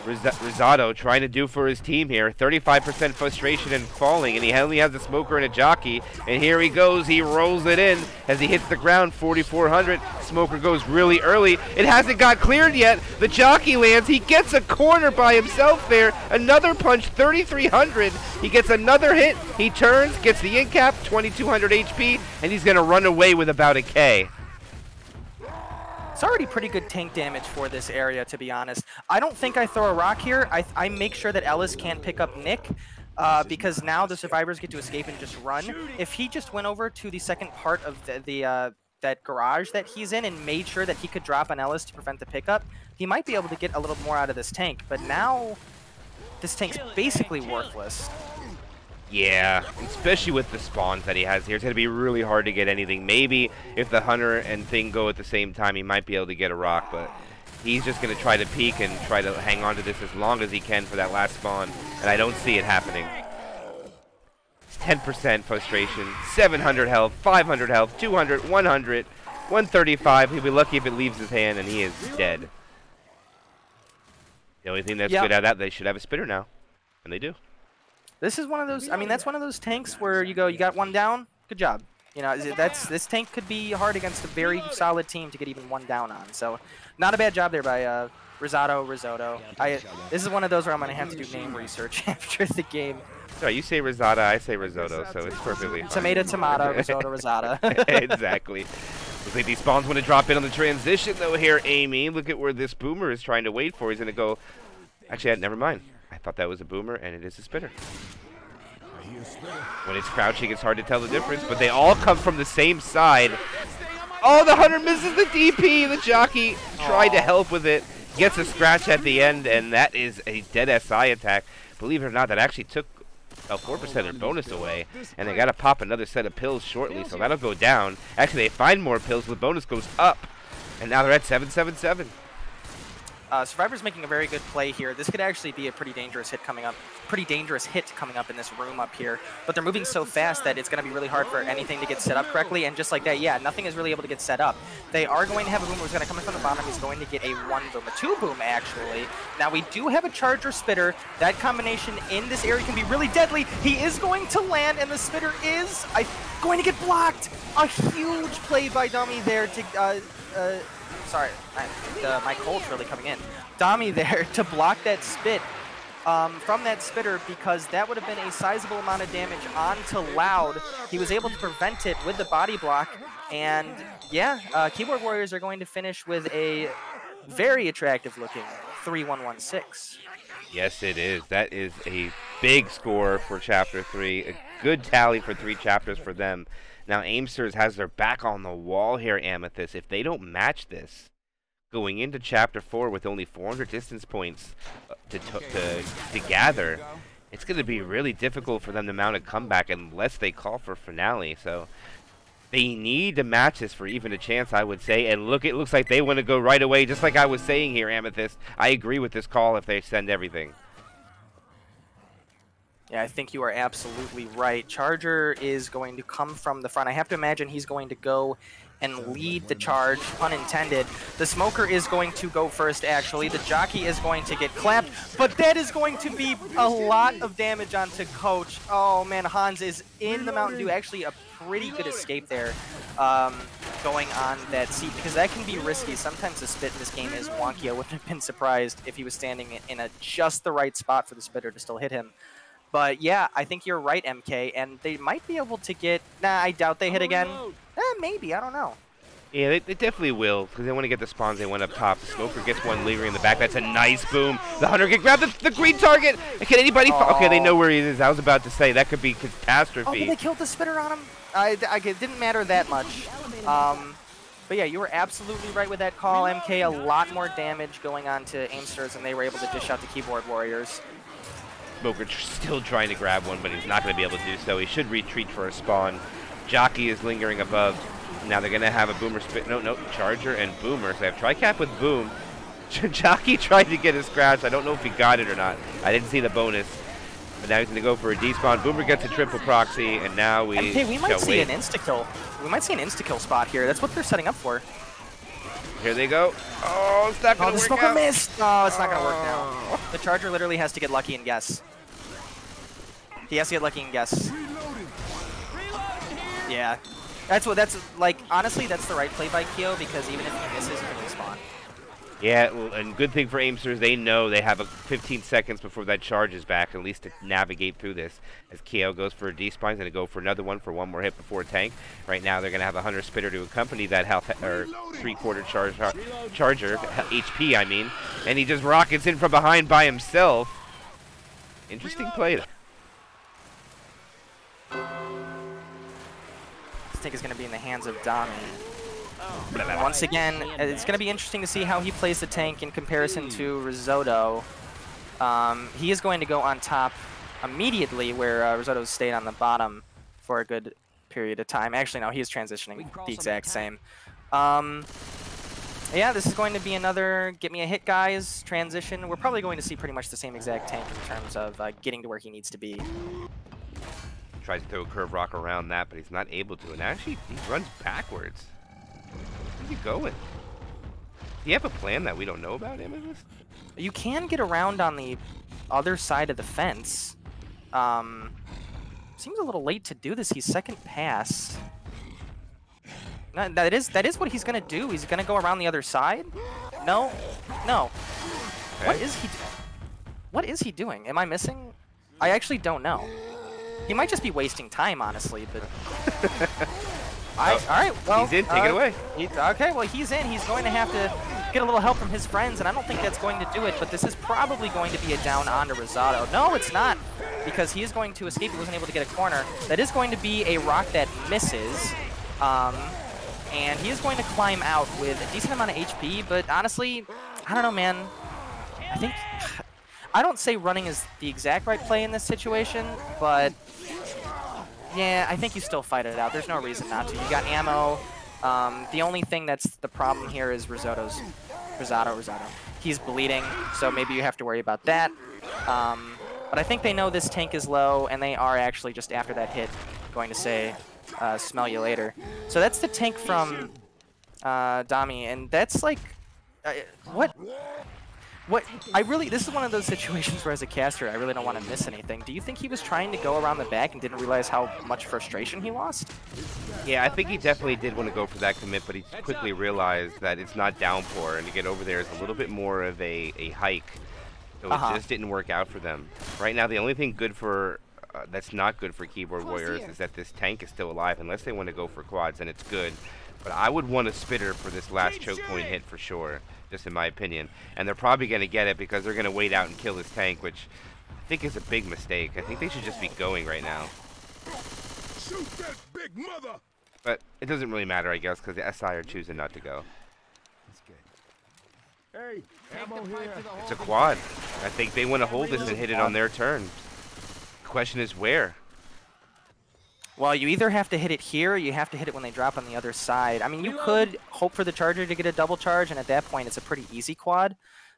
Risotto trying to do for his team here. 35% frustration and falling, and he only has a Smoker and a Jockey. And here he goes. He rolls it in as he hits the ground. 4,400. Smoker goes really early. It hasn't got cleared yet. The Jockey lands. He gets a corner by himself there. Another punch. 3,300. He gets another hit. He turns, gets the in cap. 2,200 HP, and he's going to run away with about a K. It's already pretty good tank damage for this area, to be honest. I don't think I throw a rock here. I make sure that Ellis can't pick up Nick, because now the survivors get to escape and just run. If he just went over to the second part of that garage that he's in and made sure that he could drop on Ellis to prevent the pickup, he might be able to get a little more out of this tank. But now, this tank's basically worthless. Yeah, especially with the spawns that he has here. It's going to be really hard to get anything. Maybe if the Hunter and Thing go at the same time, he might be able to get a rock, but he's just going to try to peek and try to hang on to this as long as he can for that last spawn, and I don't see it happening. 10% frustration, 700 health, 500 health, 200, 100, 135. He'll be lucky if it leaves his hand, and he is dead. The only thing that's good out of that, they should have a Spitter now, and they do. This is one of those, I mean, that's one of those tanks where you go, you got one down, good job. You know, this tank could be hard against a very solid team to get even one down on. So, not a bad job there by Risotto. This is one of those where I'm gonna have to do name research after the game. Sorry, you say risotto, I say risotto, so it's perfectly fine. Tomato, risotto. Exactly. Looks like these spawns want to drop in on the transition, though, here, Amy. Look at where this boomer is trying to wait for. He's going to go... Actually, never mind. I thought that was a boomer, and it is a spitter. When it's crouching, it's hard to tell the difference, but they all come from the same side. Oh, the hunter misses the DP. The jockey tried to help with it. Gets a scratch at the end, and that is a dead SI attack. Believe it or not, that actually took a 4% bonus away, and they got to pop another set of pills shortly, so that'll go down. Actually, they find more pills, the bonus goes up, and now they're at 777. Survivor's making a very good play here. This could actually be a pretty dangerous hit coming up in this room up here, but they're moving so fast that it's going to be really hard for anything to get set up correctly, and just like that, yeah, nothing is really able to get set up. They are going to have a boomer who's going to come in from the bottom. He's going to get a 1 boom, a 2 boom, actually. Now, we do have a charger spitter. That combination in this area can be really deadly. He is going to land, and the spitter is going to get blocked. A huge play by Dummy there to... sorry, my cold's really coming in. Dami there to block that spit from that spitter, because that would have been a sizable amount of damage onto Loud. He was able to prevent it with the body block, and yeah, Keyboard Warriors are going to finish with a very attractive looking 3-1-1-6. Yes, it is. That is a big score for Chapter 3. A good tally for 3 chapters for them. Now, Aimsters has their back on the wall here, Amethyst. If they don't match this, going into Chapter 4 with only 400 distance points to gather, it's going to be really difficult for them to mount a comeback unless they call for finale. So they need to match this for even a chance, I would say. And look, it looks like they want to go right away, just like I was saying here, Amethyst. I agree with this call if they send everything. Yeah, I think you are absolutely right. Charger is going to come from the front. I have to imagine he's going to go and lead the charge, pun intended. The smoker is going to go first, actually. The jockey is going to get clapped, but that is going to be a lot of damage onto Coach. Oh man, Hans is in the Mountain Dew. Actually, a pretty good escape there, going on that seat, because that can be risky. Sometimes the spit in this game is wonky. I wouldn't have been surprised if he was standing in just the right spot for the spitter to still hit him. But yeah, I think you're right, MK, and they might be able to get... Nah, I doubt they hit again. Maybe, I don't know. Yeah, they definitely will, because they want to get the spawns they want up top. The smoker gets one lingering in the back. That's a nice boom. The hunter can grab the green target. Can anybody... Okay, they know where he is. I was about to say, that could be catastrophe. Oh, they killed the spitter on him? It didn't matter that much. But yeah, you were absolutely right with that call, MK. A lot more damage going on to Aimsters, and they were able to dish out the Keyboard Warriors. Smoker still trying to grab one, but he's not going to be able to do so. He should retreat for a spawn. Jockey is lingering above. Now they're going to have a boomer spit. No, charger and boomer. So they have tri-cap with boom. Jockey tried to get a scratch. I don't know if he got it or not. I didn't see the bonus. But now he's going to go for a despawn. Boomer gets a triple proxy, and now we might see an insta-kill. We might see an insta-kill spot here. That's what they're setting up for. Here they go. Oh, it's not going to work out. The smoker missed. Oh, it's not going to work now. The charger literally has to get lucky and guess. He has to get lucky and guess. Yeah. That's like, honestly, that's the right play by Kyo, because even if he misses, he can respawn. Yeah, well, and good thing for Aimsters, they know they have 15 seconds before that charge is back, at least to navigate through this. As Kyo goes for a despawn, he's going to go for another one for one more hit before a tank. Right now, they're going to have a Hunter Spitter to accompany that health, or three-quarter charger, HP, I mean. And he just rockets in from behind by himself. Interesting play. This tank is going to be in the hands of Dami. Once again, it's going to be interesting to see how he plays the tank in comparison to Risotto. He is going to go on top immediately, where Risotto stayed on the bottom for a good period of time. Actually, no, he is transitioning the exact same. Yeah, this is going to be another get me a hit, guys, transition. We're probably going to see pretty much the same exact tank in terms of getting to where he needs to be. Tries to throw a curve rock around that, but he's not able to. And actually, he runs backwards. Where's he going? Do you have a plan that we don't know about, Amethyst? You can get around on the other side of the fence. Seems a little late to do this. He's second pass. No, that is what he's gonna do. He's gonna go around the other side. No, no. Okay. What is he doing? Am I missing? I actually don't know. He might just be wasting time, honestly. But all right, well, he's in. Take it away. Okay, well, he's in. He's going to have to get a little help from his friends, and I don't think that's going to do it. But this is probably going to be a down onto Rosado. No, it's not, because he is going to escape. He wasn't able to get a corner. That is going to be a rock that misses. And he is going to climb out with a decent amount of HP, but honestly, I don't know, man. I don't say running is the exact right play in this situation, but yeah, I think you still fight it out. There's no reason not to. You got ammo. The only thing that's the problem here is Rosado. He's bleeding, so maybe you have to worry about that. But I think they know this tank is low, and they are actually just after that hit going to say, smell you later. So that's the tank from Dami, and that's like, what? This is one of those situations where as a caster, I really don't want to miss anything. Do you think he was trying to go around the back and didn't realize how much frustration he lost? Yeah, I think he definitely did want to go for that commit, but he quickly realized that it's not downpour, and to get over there is a little bit more of a hike. So it just didn't work out for them. Right now, the only thing good for that's not good for Keyboard Warriors is that this tank is still alive. Unless they want to go for quads, then it's good. But I would want a spitter for this last choke point hit for sure, just in my opinion. And they're probably going to get it because they're going to wait out and kill this tank, which I think is a big mistake. I think they should just be going right now. Shoot that big mother! But it doesn't really matter, I guess, because the SI are choosing not to go. That's good. Hey, ammo here. It's a quad. I think they want to hold this and hit it on their turn. Question is where? Well, you either have to hit it here or you have to hit it when they drop on the other side. I mean, you could hope for the Charger to get a double charge, and at that point it's a pretty easy quad,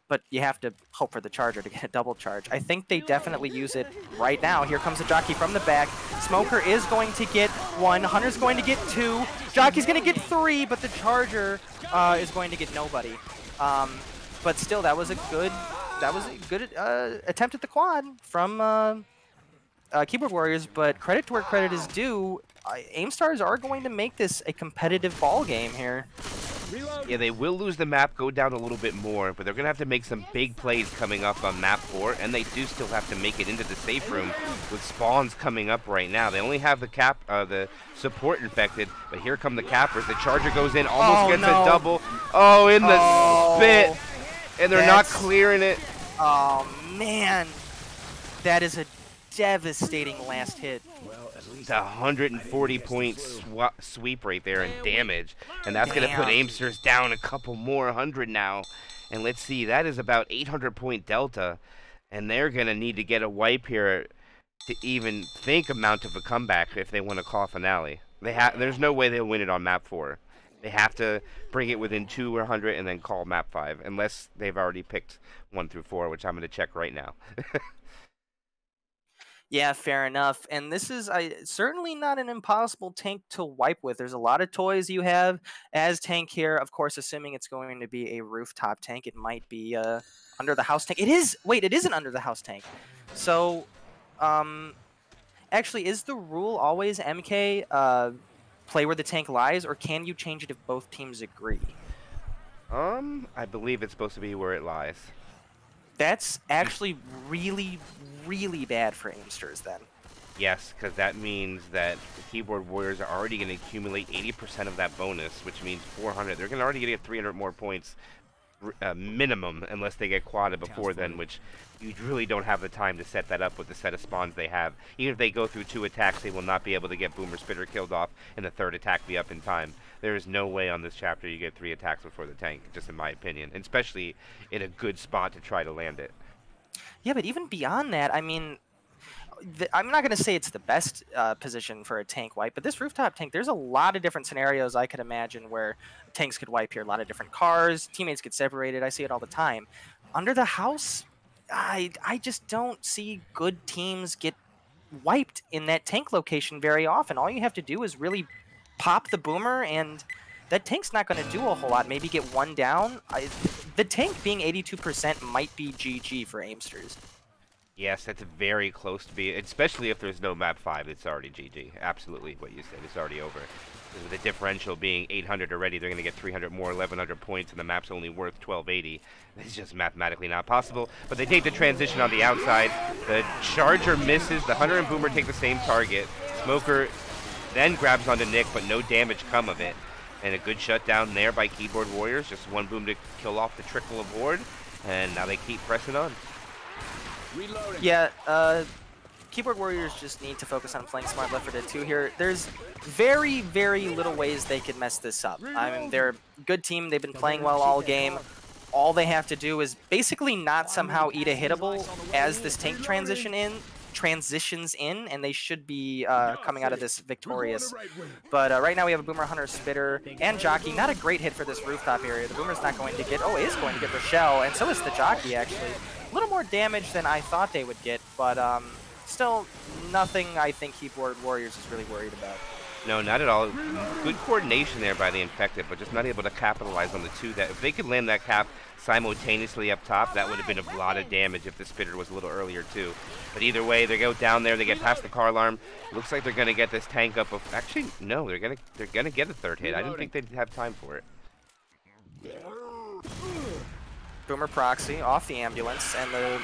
but you have to hope for the Charger to get a double charge. I think they definitely use it right now. Here comes the Jockey from the back. Smoker is going to get 1. Hunter's going to get 2. Jockey's going to get 3, but the Charger is going to get nobody. But still, that was a good attempt at the quad from Keyboard Warriors, but credit to where credit is due. Aimstars are going to make this a competitive ball game here. Yeah, they will lose the map, go down a little bit more, but they're going to have to make some big plays coming up on map 4, and they do still have to make it into the safe room with spawns coming up right now. They only have the support infected, but here come the cappers. The Charger goes in, almost gets a double. Oh, in the spit, and they're not clearing it. Oh, man. That is a devastating last hit. It's a 140-point sweep right there in damage, and that's going to put Aimsters down a couple more 100 now. And let's see, that is about 800-point delta, and they're going to need to get a wipe here to even think amount of a comeback if they want to call finale. There's no way they'll win it on map 4. They have to bring it within 2 or 100 and then call map 5, unless they've already picked 1 through 4, which I'm going to check right now. Yeah, fair enough. And this is certainly not an impossible tank to wipe with. There's a lot of toys you have as tank here. Of course, assuming it's going to be a rooftop tank, it might be under the house tank. It is. Wait, it isn't under the house tank. So, actually, is the rule always MK play where the tank lies, or can you change it if both teams agree? I believe it's supposed to be where it lies. That's actually really, really bad for Aimsters then. Yes, because that means that the Keyboard Warriors are already going to accumulate 80% of that bonus, which means 400. They're going to already get 300 more points minimum, unless they get quadded before then, which you really don't have the time to set that up with the set of spawns they have. Even if they go through 2 attacks, they will not be able to get Boomer Spitter killed off and the 3rd attack be up in time. There is no way on this chapter you get 3 attacks before the tank, just in my opinion, and especially in a good spot to try to land it. Yeah, but even beyond that, I mean, I'm not going to say it's the best position for a tank wipe, but this rooftop tank, there's a lot of different scenarios I could imagine where tanks could wipe here. A lot of different cars, teammates get separated. I see it all the time. Under the house, I just don't see good teams get wiped in that tank location very often. All you have to do is really pop the boomer, and that tank's not going to do a whole lot. Maybe get 1 down. The tank being 82% might be GG for Aimsters. Yes, that's very close to be, especially if there's no map 5, it's already GG. Absolutely what you said, it's already over. With the differential being 800 already, they're going to get 300 more, 1,100 points, and the map's only worth 1,280. This is just mathematically not possible. But they take the transition on the outside. The Charger misses. The Hunter and Boomer take the same target. Smoker then grabs onto Nick, but no damage come of it. And a good shutdown there by Keyboard Warriors. Just one boom to kill off the trickle of Horde. And now they keep pressing on. Reloading. Yeah, Keyboard Warriors just need to focus on playing smart Left 4 Dead 2 here. There's very, very little ways they could mess this up. I mean, they're a good team. They've been playing well all game. All they have to do is basically not somehow eat a hittable as this tank transitions in, and they should be coming out of this victorious. But right now we have a Boomer, Hunter, Spitter, and Jockey. Not a great hit for this rooftop area. The Boomer's not going to get, oh, is going to get Rochelle, and so is the Jockey, actually. A little more damage than I thought they would get, but still nothing I think Keyboard Warriors is really worried about. No, not at all. Good coordination there by the Infected, but just not able to capitalize on the two. That if they could land that cap simultaneously up top, that would have been a lot of damage if the Spitter was a little earlier too. But either way, they go down there, they get past the car alarm. Looks like they're gonna get this tank up. Actually, no, they're gonna get a third hit. I didn't think they'd have time for it. Boomer proxy off the ambulance, and the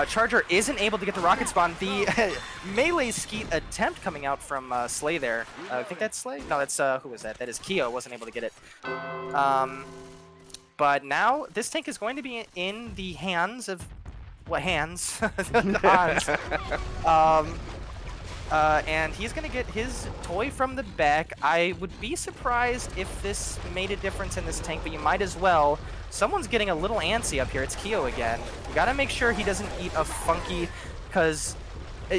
Charger isn't able to get the rocket spawn. The melee skeet attempt coming out from Slay there. I think that's Slay? No, that's, who was that? That is Keo, wasn't able to get it. But now, this tank is going to be in the hands of... What hands? Hans. And he's going to get his toy from the back. I would be surprised if this made a difference in this tank, but you might as well. Someone's getting a little antsy up here. It's Keo again. You got to make sure he doesn't eat a funky, because...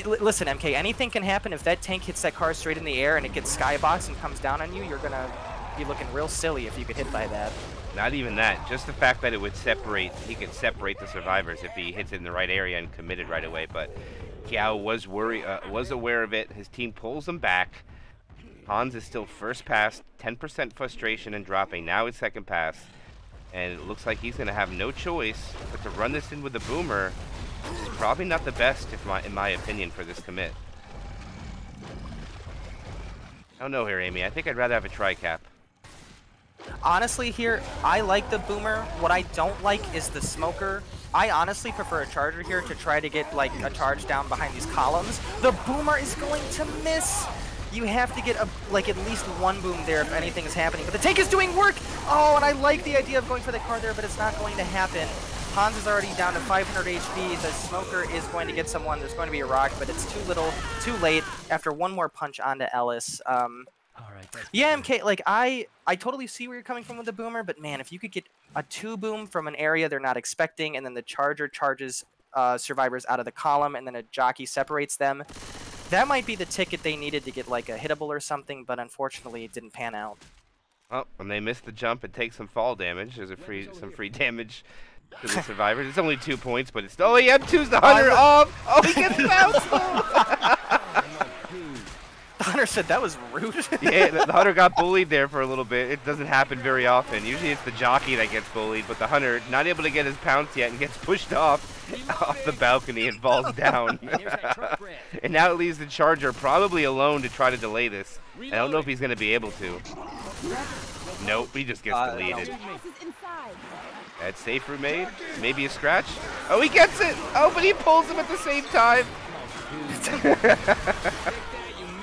Listen, MK, anything can happen. If that tank hits that car straight in the air and it gets skyboxed and comes down on you, you're going to be looking real silly if you get hit by that. Not even that. Just the fact that it would separate, he could separate the survivors if he hits it in the right area and committed right away. But Kiao was aware of it. His team pulls him back. Hans is still first pass, 10% frustration and dropping. Now his second pass. And it looks like he's going to have no choice but to run this in with the Boomer. Which is probably not the best, in my opinion, for this commit. I don't know here, Amy. I think I'd rather have a tri-cap. Honestly here, I like the Boomer. What I don't like is the Smoker. I honestly prefer a Charger here to try to get like a charge down behind these columns. The Boomer is going to miss. You have to get like at least one boom there if anything is happening. But the tank is doing work! Oh, and I like the idea of going for the car there, but it's not going to happen. Hans is already down to 500 HP. The Smoker is going to get someone. There's going to be a rock, but it's too little, too late. After one more punch onto Ellis. Yeah, MK, like, I totally see where you're coming from with the Boomer, but man, if you could get a 2-boom from an area they're not expecting, and then the Charger charges survivors out of the column, and then a Jockey separates them, that might be the ticket they needed to get, like, a hittable or something, but unfortunately it didn't pan out. Oh, and they missed the jump and take some fall damage. There's some free damage to the survivors. It's only 2 points, but it's... Oh, he M2's the Hunter off! Oh, he gets bounced! The Hunter said that was rude. Yeah, the Hunter got bullied there for a little bit. It doesn't happen very often. Usually it's the Jockey that gets bullied, but the Hunter not able to get his pounce yet and gets pushed off the balcony and falls down. And now it leaves the Charger probably alone to try to delay this. I don't know if he's going to be able to. Nope, he just gets deleted. That's safe remade. Maybe a scratch. Oh, he gets it! Oh, but he pulls him at the same time.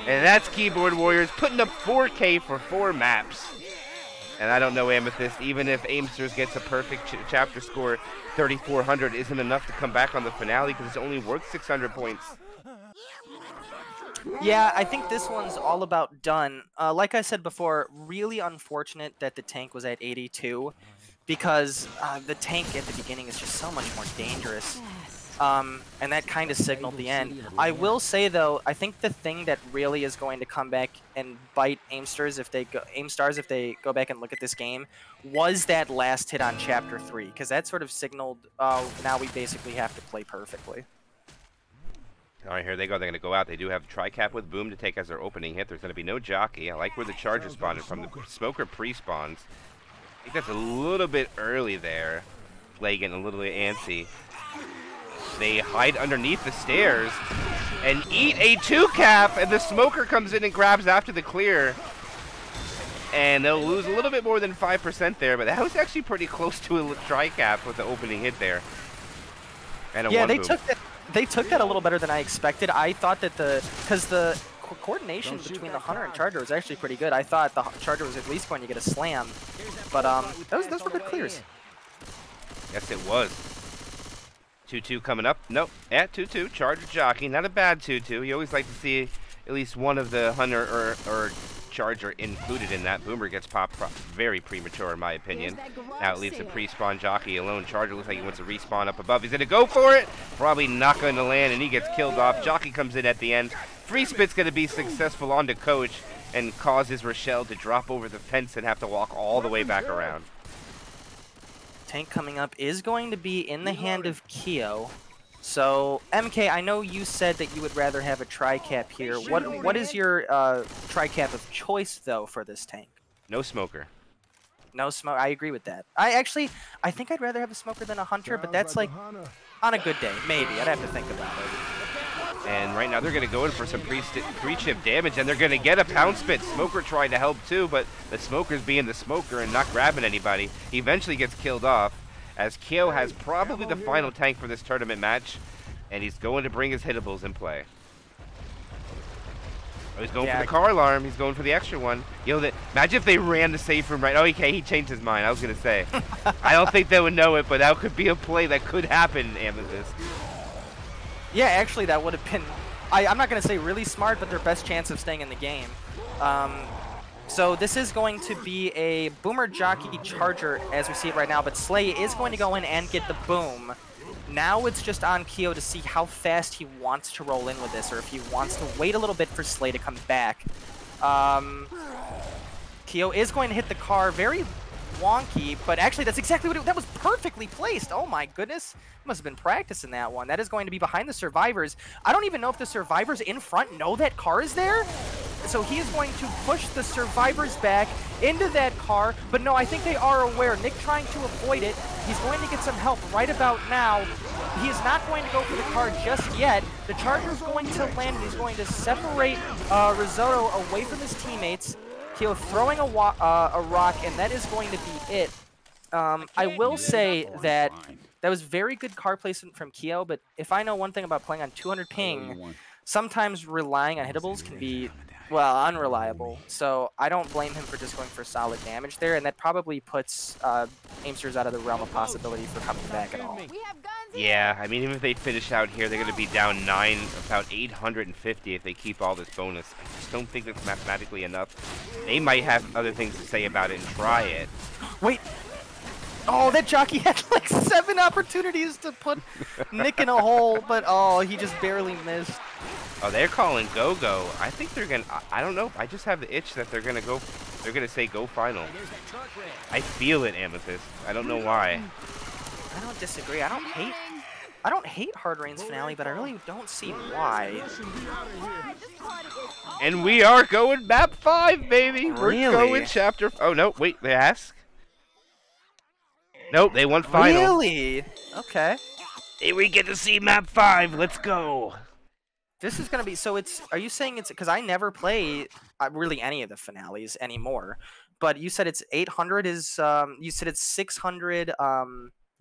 And that's Keyboard Warriors putting up 4K for 4 maps. And I don't know, Amethyst, even if Aimsters gets a perfect chapter score, 3,400 isn't enough to come back on the finale because it's only worth 600 points. Yeah, I think this one's all about done. Like I said before, really unfortunate that the tank was at 82 because the tank at the beginning is just so much more dangerous. And that kind of signaled the end. I will say though, I think the thing that really is going to come back and bite Aimstars if they go back and look at this game was that last hit on Chapter 3, because that sort of signaled, now we basically have to play perfectly. All right, here they go. They're going to go out. They do have tri-cap with Boom to take as their opening hit. There's going to be no Jockey. I like where the Charger spawned from. The Smoker pre-spawns. I think that's a little bit early there. Play getting a little bit antsy. They hide underneath the stairs and eat a 2-cap, and the Smoker comes in and grabs after the clear. And they'll lose a little bit more than 5% there, but that was actually pretty close to a tri-cap with the opening hit there. And a yeah, one they boom. took that. They took that a little better than I expected. I thought that because the coordination between the Hunter and Charger was actually pretty good. I thought the Charger was at least going to get a slam, but those were good clears. Yes, it was. 2-2 coming up. Nope. Yeah, 2-2. Charger jockey. Not a bad 2-2. You always like to see at least one of the Hunter or Charger included in that. Boomer gets popped very premature, in my opinion. Now it leaves the pre-spawn jockey alone. Charger looks like he wants to respawn up above. He's going to go for it. Probably not going to land, and he gets killed off. Jockey comes in at the end. Free spit's going to be successful onto Coach and causes Rochelle to drop over the fence and have to walk all the way back around. Tank coming up is going to be in the hand of Keo. So, MK, I know you said that you would rather have a tri-cap here. What is your tri-cap of choice, though, for this tank? No smoker. No smoke. I agree with that. I think I'd rather have a smoker than a hunter, but that's like on a good day, maybe. I'd have to think about it. And right now they're going to go in for some pre-chip damage, and they're going to get a pound spit. Smoker trying to help too, but the smoker's being the smoker and not grabbing anybody. He eventually gets killed off, as Keo has probably the final tank for this tournament match, and he's going to bring his hittables in play. Oh, he's going for the car alarm. He's going for the extra one. You know, imagine if they ran the safe room right. Oh, okay, he changed his mind. I was going to say. I don't think they would know it, but that could be a play that could happen, Amethyst. Yeah, actually, that would have been, I'm not going to say really smart, but their best chance of staying in the game. So this is going to be a Boomer Jockey Charger as we see it right now, but Slay is going to go in and get the boom. Now it's just on Keo to see how fast he wants to roll in with this, or if he wants to wait a little bit for Slay to come back. Keo is going to hit the car very wonky, but actually that's exactly what that was perfectly placed. Oh my goodness. Must have been practicing that one. That is going to be behind the survivors. I don't even know if the survivors in front know that car is there. So he is going to push the survivors back into that car, but no, I think they are aware. Nick trying to avoid it. He's going to get some help right about now. He is not going to go for the car just yet. The Charger is going to land, and he's going to separate Risotto away from his teammates. Keo throwing a rock, and that is going to be it. I will say that was very good car placement from Keo, but if I know one thing about playing on 200 ping, sometimes relying on hittables can be, well, unreliable. So I don't blame him for just going for solid damage there, and that probably puts Aimsters out of the realm of possibility for coming back at all. Yeah, I mean, even if they finish out here, they're going to be down 9, about 850 if they keep all this bonus. I just don't think that's mathematically enough. They might have other things to say about it and try it. Wait. Oh, that jockey had like 7 opportunities to put Nick in a hole, but oh, he just barely missed. Oh, they're calling go-go. I think they're going to, I don't know. I just have the itch that they're going to go, they're going to say go final. I feel it, Amethyst. I don't know why. I don't disagree. I don't hate Hard Rain's finale, but I really don't see why. And we are going map 5, baby. Really? We're going chapter. Oh no, wait. They ask. Nope, they won final. Really? Okay. Hey, we get to see map 5. Let's go. This is gonna be so. Are you saying it's because I never play really any of the finales anymore? But you said it's 800 is. You said it's 600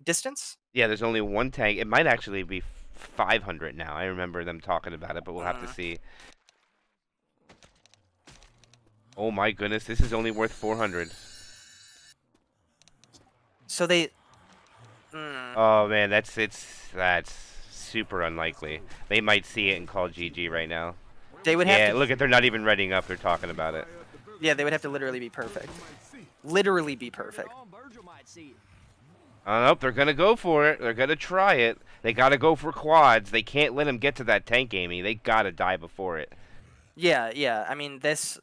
distance. Yeah, there's only one tank. It might actually be 500 now. I remember them talking about it, but we'll have to see. Oh my goodness, this is only worth 400. So they. Oh man, that's super unlikely. They might see it and call GG right now. They would have. Yeah, look at they're not even readying up. They're talking about it. Yeah, they would have to literally be perfect. Literally be perfect. Nope, they're gonna go for it. They're gonna try it. They gotta go for quads. They can't let them get to that tank, Amy. They gotta die before it. Yeah, yeah. I mean, this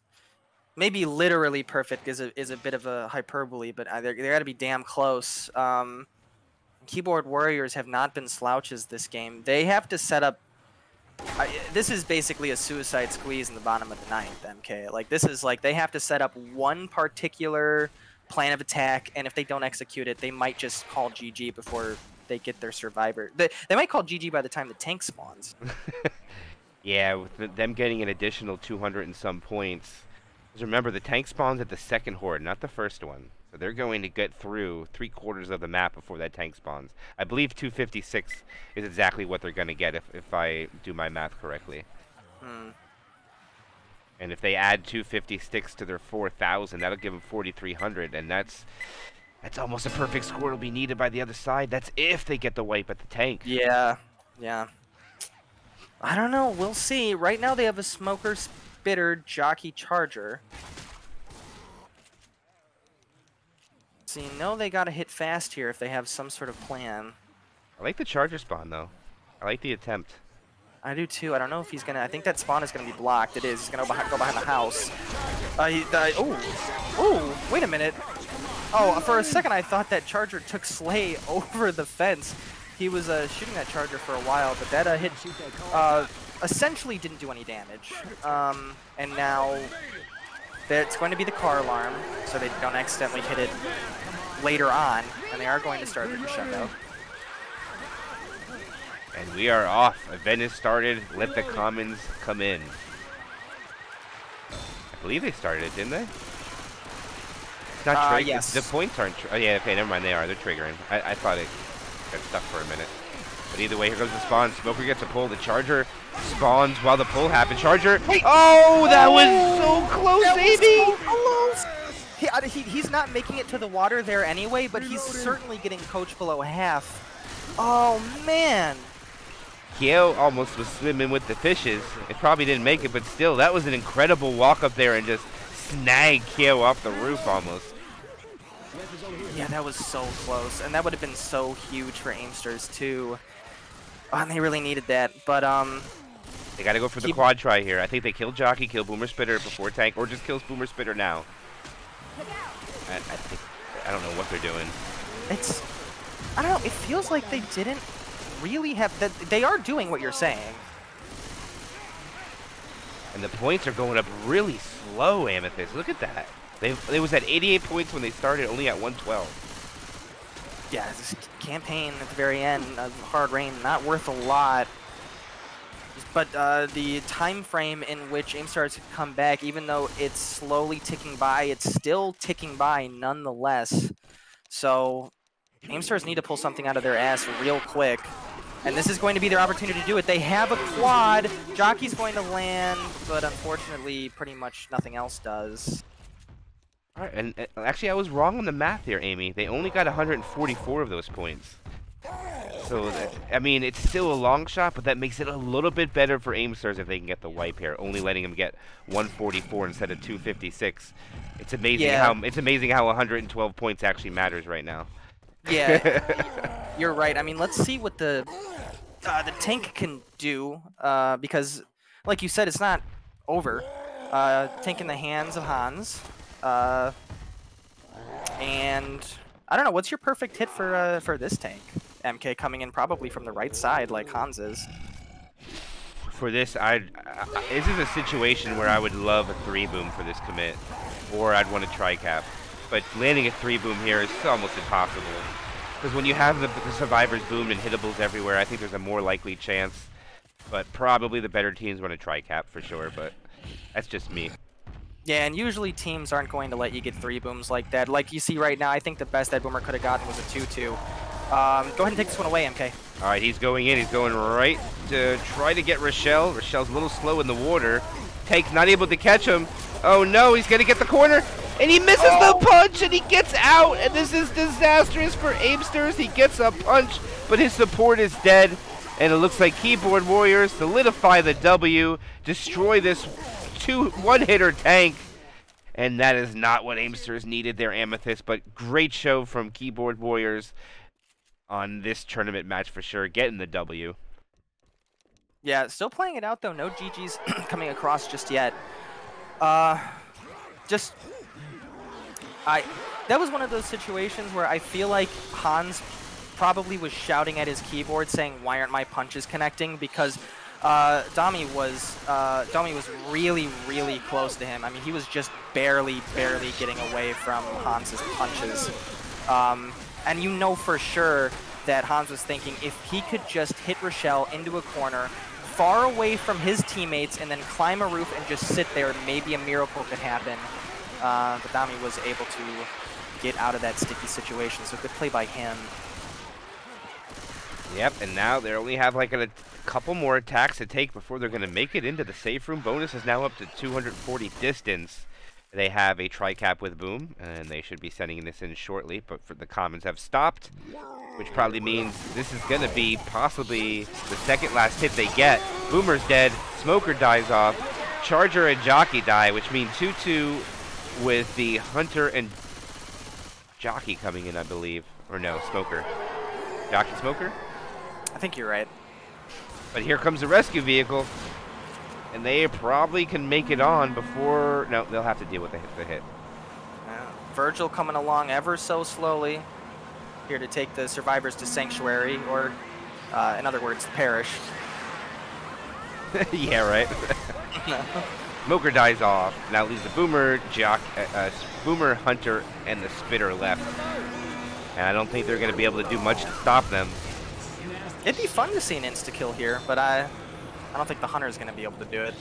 maybe literally perfect is a bit of a hyperbole, but they got to be damn close. Keyboard Warriors have not been slouches this game. They have to set up. This is basically a suicide squeeze in the bottom of the 9th, MK. Like this is like they have to set up one particular plan of attack, and if they don't execute it, they might just call GG before they get their survivor. They might call GG by the time the tank spawns. Yeah, with them getting an additional 200 and some points. Remember, the tank spawns at the second horde, not the first one. So they're going to get through 3/4 of the map before that tank spawns. I believe 256 is exactly what they're going to get if I do my math correctly. And if they add 256 to their 4,000, that'll give them 4,300, and that's almost a perfect score to be needed by the other side. That's if they get the wipe at the tank. Yeah, yeah. I don't know. We'll see. Right now they have a Smoker, Spitter, Jockey, Charger. So you know they gotta hit fast here if they have some sort of plan. I like the Charger spawn, though. I like the attempt. I do too. I don't know if he's gonna. I think that spawn is gonna be blocked. It is. He's gonna go behind the house. Oh, wait a minute. Oh, for a second I thought that Charger took Slay over the fence. He was shooting that Charger for a while, but that hit essentially didn't do any damage. And now it's going to be the car alarm, so they don't accidentally hit it later on, and they are going to start the crescendo. And we are off. Event has started. Let the commons come in. I believe they started it, didn't they? It's not triggering. Yes. The points aren't. Oh yeah, okay, never mind. They are. They're triggering. I thought it got stuck for a minute. But either way, here goes the spawn. Smoker gets a pull. The Charger spawns while the pull happened. Charger. Wait. Oh, that was so close, baby. So close. He's not making it to the water there anyway, but he's certainly getting coach below half. Oh man. Kyo almost was swimming with the fishes. It probably didn't make it, but still, that was an incredible walk up there and just snag Kyo off the roof almost. Yeah, that was so close, and that would have been so huge for Aimsters too. Oh, and they really needed that, but they got to go for the quad try here. I think they kill Jockey, kill Boomer Spitter before tank, or just kills Boomer Spitter now. I don't know what they're doing. I don't know. It feels like they didn't really have that. They are doing what you're saying. And the points are going up really slow, Amethyst. Look at that. They was at 88 points when they started, only at 112. Yeah, this campaign at the very end of Hard Rain, not worth a lot. But the time frame in which Aimstars could come back, even though it's slowly ticking by, it's still ticking by nonetheless. So Aimstars need to pull something out of their ass real quick. And this is going to be their opportunity to do it. They have a quad. Jockey's going to land, but unfortunately, pretty much nothing else does. All right, and actually, I was wrong on the math here, Amy. They only got 144 of those points. So, I mean, it's still a long shot, but that makes it a little bit better for Aimstars if they can get the wipe here, only letting them get 144 instead of 256. It's amazing how 112 points actually matters right now. Yeah, you're right. I mean, let's see what the tank can do, because, like you said, it's not over. Tank in the hands of Hans, and I don't know. What's your perfect hit for this tank? MK coming in probably from the right side, like Hans is. For this, this is a situation where I would love a 3-boom for this commit, or I'd want to tri-cap. But landing a 3-boom here is almost impossible. Because when you have the survivors boomed and hittables everywhere, I think there's a more likely chance. But probably the better teams want to tri-cap for sure, but that's just me. Yeah, and usually teams aren't going to let you get 3-booms like that. Like you see right now, I think the best that Boomer could have gotten was a 2-2. Go ahead and take this one away, MK. All right, he's going in. He's going right to try to get Rochelle. Rochelle's a little slow in the water. Tank's not able to catch him. Oh no, he's going to get the corner. And he misses the punch, and he gets out, and this is disastrous for Aimsters. He gets a punch, but his support is dead, and it looks like Keyboard Warriors solidify the W, destroy this one-hitter tank, and that is not what Aimsters needed there, Amethyst, but great show from Keyboard Warriors on this tournament match for sure, getting the W. Yeah, still playing it out, though. No GG's coming across just yet. That was one of those situations where I feel like Hans probably was shouting at his keyboard saying, "Why aren't my punches connecting?" Because Dami was really, really close to him. I mean, he was just barely getting away from Hans's punches. And you know for sure that Hans was thinking if he could just hit Rochelle into a corner, far away from his teammates and then climb a roof and just sit there, maybe a miracle could happen. But Dami was able to get out of that sticky situation, so good play by him. Yep, and now they only have like a couple more attacks to take before they're going to make it into the safe room. Bonus is now up to 240 distance. They have a tri-cap with Boom, and they should be sending this in shortly, but for the commons have stopped, which probably means this is going to be possibly the second last hit they get. Boomer's dead, Smoker dies off, Charger and Jockey die, which means 2-2 with the Hunter and Jockey coming in, I believe. Or no, Smoker. Jockey, Smoker? I think you're right. But here comes the rescue vehicle. And they probably can make it on before... No, they'll have to deal with the hit. Virgil coming along ever so slowly. Here to take the survivors to Sanctuary, or in other words, Parish. Yeah, right? Smoker dies off. Now leaves the Boomer, Boomer, Hunter, and the Spitter left. And I don't think they're going to be able to do much to stop them. It'd be fun to see an insta-kill here, but I don't think the Hunter is going to be able to do it.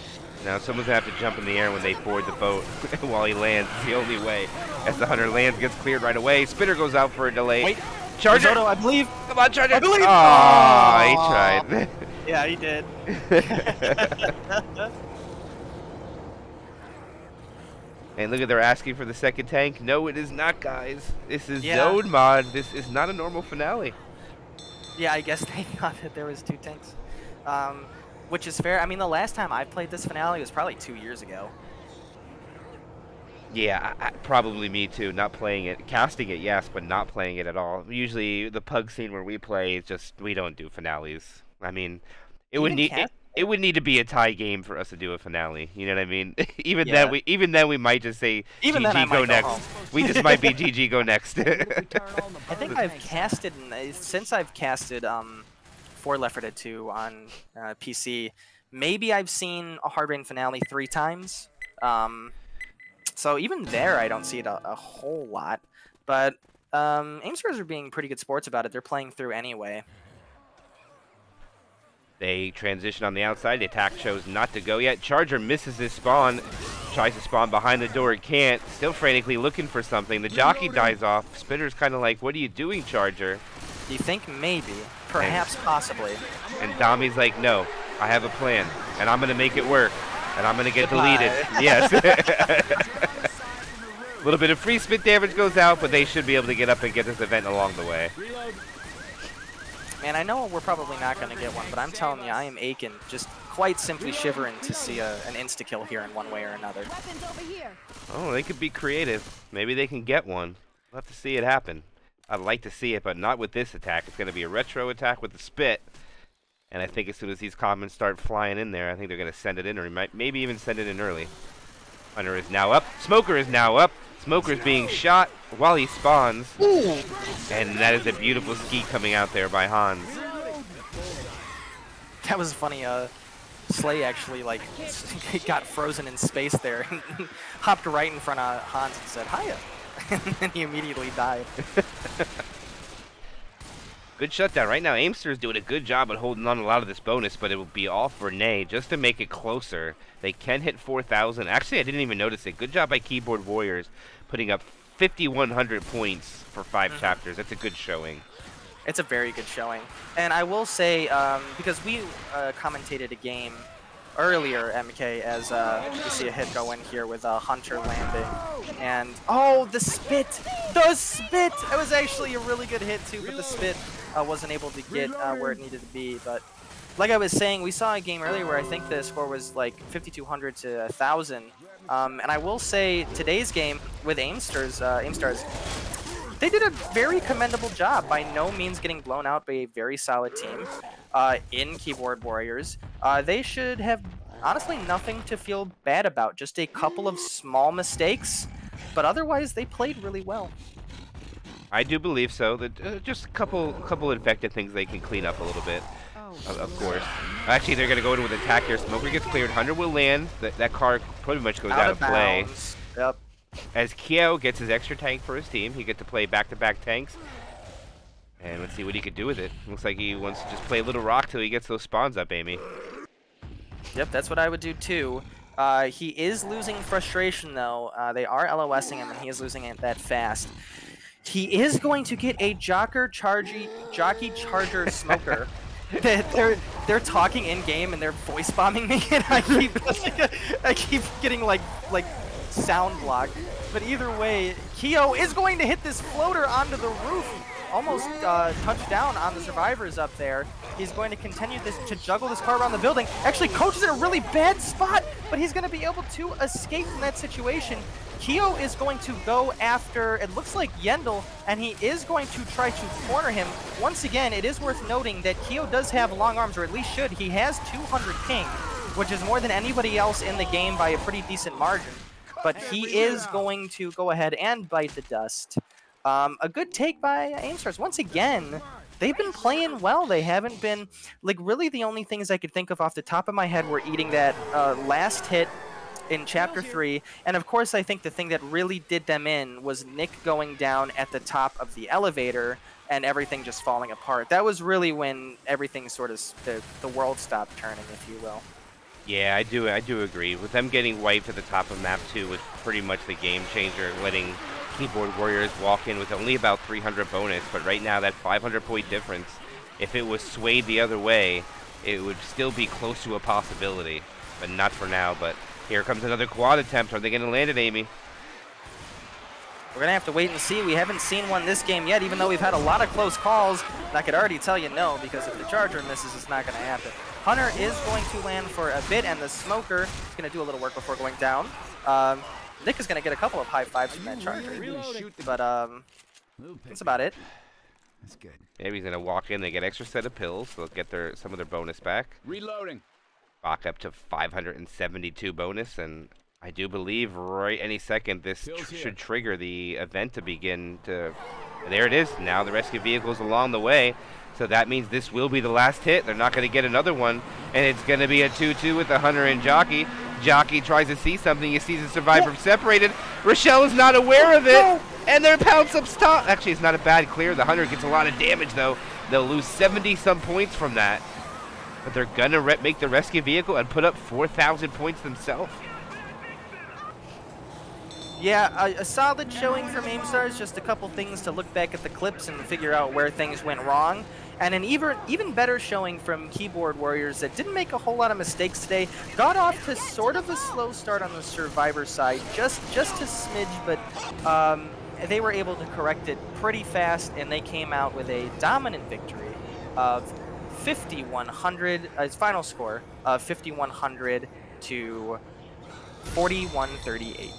Now someone's going to have to jump in the air when they board the boat while he lands. It's the only way. As the Hunter lands, gets cleared right away. Spitter goes out for a delay. Wait, Charger! Risotto, I believe. Come on, Charger! I believe. Oh, he tried. Yeah, he did. And look at, they're asking for the second tank. No, it is not, guys. This is Yeah. Zone mod. This is not a normal finale. Yeah, I guess they thought that there was 2 tanks. Which is fair. I mean, the last time I played this finale was probably 2 years ago. Yeah, probably me too. Not playing it. Casting it, yes, but not playing it at all. Usually the pug scene where we play is just, we don't do finales. I mean, it would need... It would need to be a tie game for us to do a finale. You know what I mean? Even then we might just say GG go next. We just might be GG go next. I think I've casted, since I've casted for Left 4 Dead 2 on PC, maybe I've seen a Hard Rain finale 3 times. So even there I don't see it a whole lot. But Aimsters are being pretty good sports about it. They're playing through anyway. They transition on the outside. The attack chose not to go yet. Charger misses his spawn. Tries to spawn behind the door. Can't. Still frantically looking for something. The Jockey dies off. Spitter's kind of like, what are you doing, Charger? You think maybe, perhaps, possibly. And Dami's like, no, I have a plan. And I'm going to make it work. And I'm going to get deleted. Yes. A little bit of free spit damage goes out, but they should be able to get up and get this event along the way. Man, I know we're probably not going to get one, but I'm telling you, I am aching, just quite simply shivering to see an insta-kill here in one way or another. Oh, they could be creative. Maybe they can get one. We'll have to see it happen. I'd like to see it, but not with this attack. It's going to be a retro attack with the spit. And I think as soon as these commons start flying in there, I think they're going to send it in, or he might maybe even send it in early. Hunter is now up. Smoker is now up. Smoker's being shot while he spawns. Ooh. And that is a beautiful ski coming out there by Hans. That was funny. Slay actually like got frozen in space there and hopped right in front of Hans and said, "Hiya." And then he immediately died. Good shutdown. Right now, Aimster is doing a good job at holding on to a lot of this bonus, but it will be all for Nay just to make it closer. They can hit 4,000. Actually, I didn't even notice it. Good job by Keyboard Warriors putting up 5,100 points for 5 chapters. That's a good showing. It's a very good showing. And I will say, because we commentated a game earlier, MK, as you see a hit go in here with Hunter landing. And, oh, the spit! The spit! It was actually a really good hit, too, but the spit wasn't able to get where it needed to be. But like I was saying, we saw a game earlier where I think the score was like 5,200 to 1,000. And I will say, today's game with Aimstars, they did a very commendable job. By no means getting blown out by a very solid team in Keyboard Warriors. They should have, honestly, nothing to feel bad about. Just a couple of small mistakes, but otherwise they played really well. I do believe so. That just a couple infected things they can clean up a little bit. Of course. Actually, they're going to go in with an attack here. Smoker gets cleared. Hunter will land. That car pretty much goes out of play. Yep. As Kyo gets his extra tank for his team, he gets to play back-to-back tanks. And let's see what he could do with it. Looks like he wants to just play a little rock till he gets those spawns up, Amy. Yep, that's what I would do too. He is losing frustration though. They are LOSing him, and he is losing it that fast. He is going to get a jockey charger smoker. They're talking in game and they're voice bombing me, and I keep getting like sound blocked. But either way, Keo is going to hit this floater onto the roof. Almost touched down on the survivors up there. He's going to continue to juggle this car around the building. Actually, Coach is in a really bad spot, but he's going to be able to escape from that situation. Keo is going to go after, it looks like Yendel, and he is going to try to corner him. Once again, it is worth noting that Keo does have long arms, or at least should. He has 200 ping, which is more than anybody else in the game by a pretty decent margin. But he is going to go ahead and bite the dust. A good take by AimStars. Once again, they've been playing well. They haven't been, like, really the only things I could think of off the top of my head were eating that last hit in Chapter 3. And of course, I think the thing that really did them in was Nick going down at the top of the elevator and everything just falling apart. That was really when everything sort of, the world stopped turning, if you will. Yeah, I do agree. With them getting wiped at the top of map 2 was pretty much the game changer, letting Keyboard Warriors walk in with only about 300 bonus, but right now that 500-point difference, if it was swayed the other way, it would still be close to a possibility, but not for now. But here comes another quad attempt. Are they going to land it, Amy? We're going to have to wait and see. We haven't seen one this game yet, even though we've had a lot of close calls. And I could already tell you no, because if the Charger misses, it's not going to happen. Hunter is going to land for a bit, and the Smoker is going to do a little work before going down. Nick is going to get a couple of high fives from that Charger. But that's about it. That's good. Maybe he's going to walk in. They get extra set of pills, so they'll get some of their bonus back. Reloading. Back up to 572 bonus, and I do believe right any second this should trigger the event to begin to... There it is. Now the rescue vehicle's along the way. So that means this will be the last hit. They're not going to get another one. And it's going to be a 2-2 with the Hunter and Jockey. Jockey tries to see something. He sees the survivor separated. Rochelle is not aware of it. And their pounce up stop. Actually, it's not a bad clear. The Hunter gets a lot of damage, though. They'll lose 70-some points from that. But they're going to make the rescue vehicle and put up 4,000 points themselves. Yeah, a solid showing from AimStars. Just a couple things to look back at the clips and figure out where things went wrong. And an even better showing from Keyboard Warriors that didn't make a whole lot of mistakes today. Got off to sort of a slow start on the Survivor side, just a smidge, but they were able to correct it pretty fast, and they came out with a dominant victory of 5,100, its final score of 5,100 to 4,138.